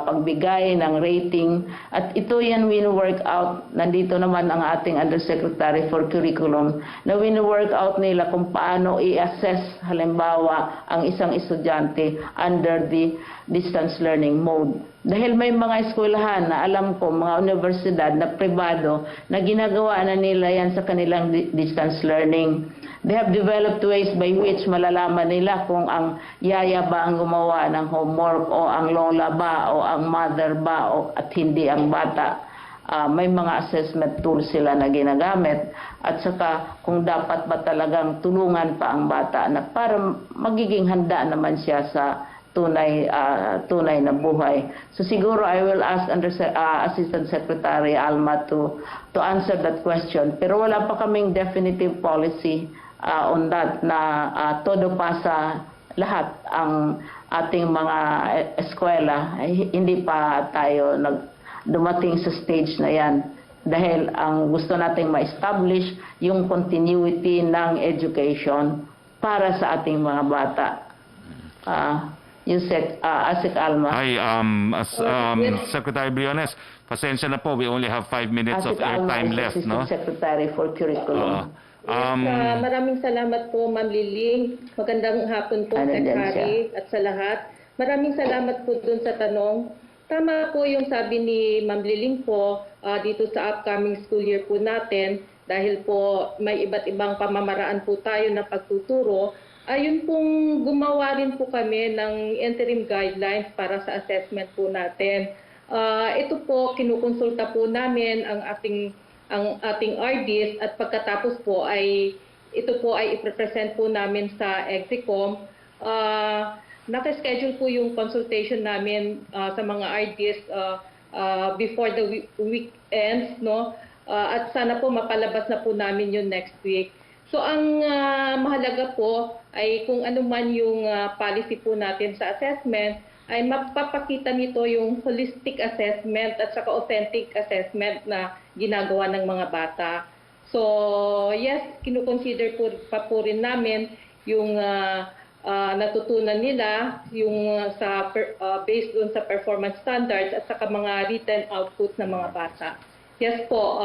pagbigay ng rating, at ito yan wino-work out, nandito naman ang ating Undersecretary for Curriculum, na wino-work out nila kung paano i-assess halimbawa ang isang estudyante under the distance learning mode. Dahil may mga eskwelahan na alam ko, mga universidad na pribado, na ginagawa na nila yan sa kanilang distance learning. They have developed ways by which malalaman nila kung ang yaya ba ang gumawa ng homework o ang lola ba o ang mother ba at hindi ang bata. May mga assessment tools sila na ginagamit at saka kung dapat ba talagang tulungan pa ang bata na para magiging handa naman siya sa tunay na buhay. So siguro I will ask Assistant Secretary Alma to answer that question. Pero wala pa kaming definitive policy on that na todo pasa lahat ang ating mga eskwela. Hindi pa tayo dumating sa stage na yan dahil ang gusto nating ma-establish yung continuity ng education para sa ating mga bata. Asik Alma. Hi, Secretary Briones, pasensya na po, we only have 5 minutes of airtime left, no? Secretary for Curriculum. Maraming salamat po, Ma'am Liling. Magandang hapon po, Secretary, at sa lahat. Maraming salamat po dun sa tanong. Tama po yung sabi ni Ma'am Liling po dito sa upcoming school year po natin dahil po may iba't ibang pamamaraan po tayo na pagtuturo. Ayun pong gumawa rin po kami ng interim guidelines para sa assessment po natin. Ito po, kinukonsulta po namin ang ating RDs at pagkatapos po ay ito po ay ipresent po namin sa Exicom. Naka-schedule po yung consultation namin sa mga RDs before the weekends, no? At sana po mapalabas na po namin yun next week. So ang mahalaga po ay kung ano man yung policy po natin sa assessment, ay mapapakita nito yung holistic assessment at saka authentic assessment na ginagawa ng mga bata. So yes, kinukonsider pa po rin namin yung natutunan nila yung based on sa performance standards at saka mga written outputs ng mga bata. Yes po,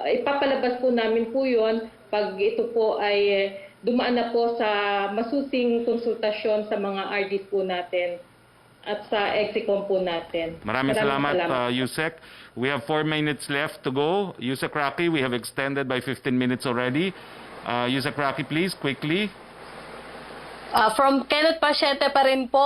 ipapalabas po namin po yun pag ito po ay dumaan na po sa masusing konsultasyon sa mga RDs po natin at sa Exicom po natin. Maraming salamat. Yusek. We have 4 minutes left to go. Yusek Roque, we have extended by 15 minutes already. Yusek Roque, please, quickly. From Kenneth Pasyente pa rin po,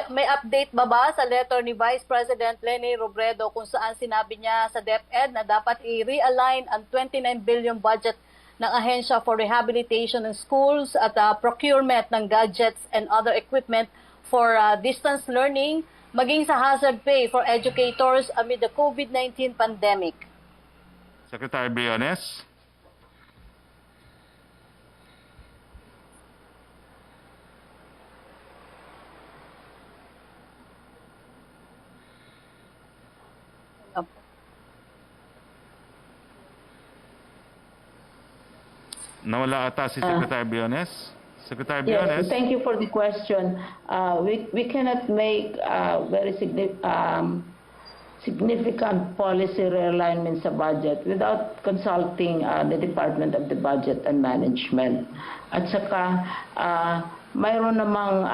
may update ba sa letter ni Vice President Leni Robredo kung saan sinabi niya sa DepEd na dapat i-realign ang 29 billion budget ng Ahensya for Rehabilitation in Schools at procurement ng gadgets and other equipment for distance learning, maging sa hazard pay for educators amid the COVID-19 pandemic. Secretary Briones. Nawala ata si Secretary Briones. Secretary Briones. Yes, thank you for the question. We cannot make very significant policy realignment sa budget without consulting the Department of the Budget and Management. At saka, mayroon namang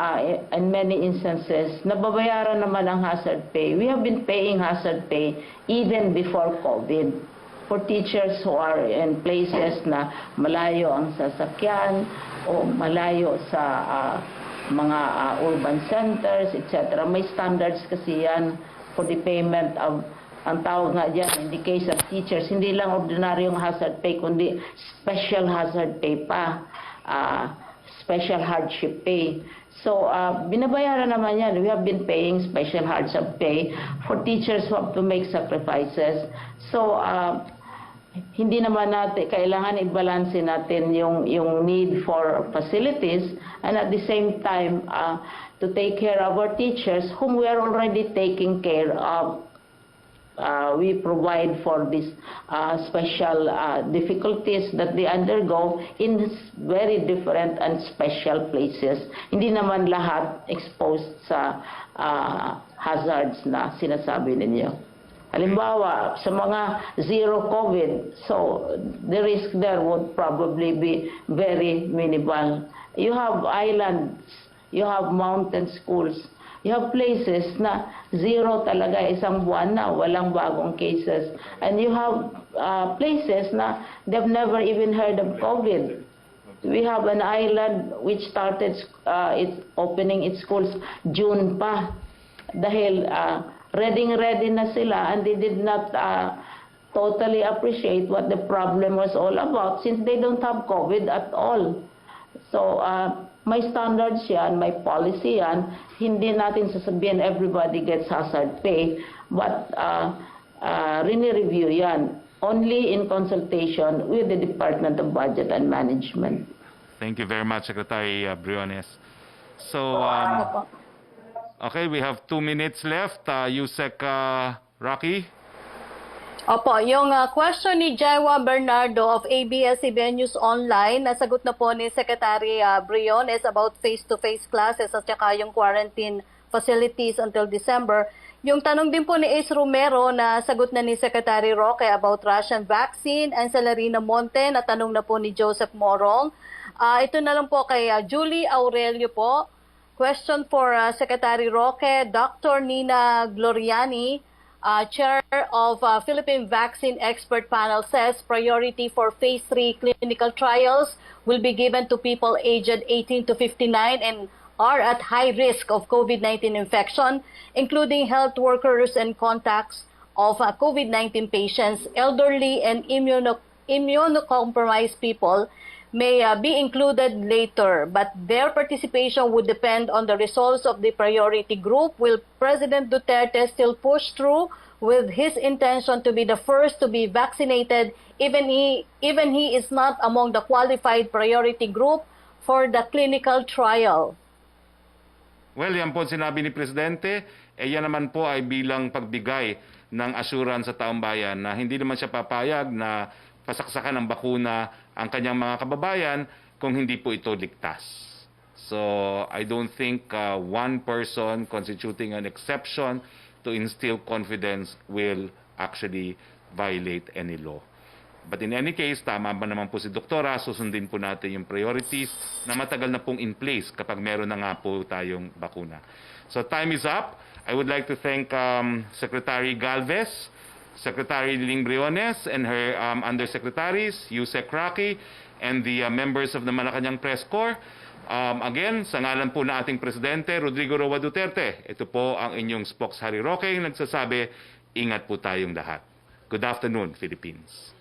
in many instances, nababayaran naman ang hazard pay. We have been paying hazard pay even before COVID. For teachers who are in places na malayo ang sasakyan o malayo sa mga urban centers, etc. May standards kasi yan for the payment of, ang tawag nga dyan, in the case of teachers, hindi lang ordinaryong hazard pay, kundi special hazard pay pa, special hardship pay. So, binabayaran naman yan. We have been paying special hardship pay for teachers who have to make sacrifices. So, hindi naman natin, kailangan i-balance natin yung need for facilities and at the same time, to take care of our teachers whom we are already taking care of. We provide for these special difficulties that they undergo in very different and special places. Hindi naman lahat exposed sa hazards na sinasabi ninyo. Halimbawa, sa mga zero COVID, so the risk there would probably be very minimal. You have islands, you have mountain schools, you have places na zero talaga, isang buwan na, walang bagong cases. And you have places na they've never even heard of COVID. We have an island which started opening its schools June pa. Dahil ready na sila and they did not totally appreciate what the problem was all about since they don't have COVID at all. So, may standards yan, may policy yan. Hindi natin sasabihin everybody gets hazard pay, but rini-review yan only in consultation with the Department of Budget and Management. Thank you very much, Secretary Briones. So, okay, we have 2 minutes left. Yusek Roque. Opo, yung question ni Jaiwa Bernardo of ABS-CBN News Online, nasagot na po ni Secretary Briones about face-to-face classes at saka yung quarantine facilities until December. Yung tanong din po ni Ace Romero na sagot na ni Secretary Roque about Russian vaccine, and Celerina Monte na tanong na po ni Joseph Morong. Ito na lang po kay Julie Aurelio po. Question for Secretary Roque, Dr. Nina Gloriani, Chair of Philippine Vaccine Expert Panel, says priority for Phase 3 clinical trials will be given to people aged 18 to 59 and are at high risk of COVID-19 infection, including health workers and contacts of COVID-19 patients. Elderly and immunocompromised people may be included later, but their participation would depend on the results of the priority group. Will President Duterte still push through with his intention to be the first to be vaccinated, even he is not among the qualified priority group for the clinical trial? Well, yan po sinabi ni Presidente, yan naman po ay bilang pagbigay ng assurance sa taong bayan na hindi naman siya papayag na pasaksakan ng bakuna ang kanyang mga kababayan kung hindi po ito ligtas. So, I don't think one person constituting an exception to instill confidence will actually violate any law. But in any case, tama ba naman po si Doktora, susundin po natin yung priorities na matagal na pong in place kapag meron na nga po tayong bakuna. So, time is up. I would like to thank Secretary Galvez, Secretary Ling Briones and her undersecretaries, Yusek Roque, and the members of the Malacanang Press Corps. Again, sa ngalan po na ating Presidente, Rodrigo Roa Duterte, ito po ang inyong spokes Harry Roque, nagsasabi, ingat po tayong lahat. Good afternoon, Philippines.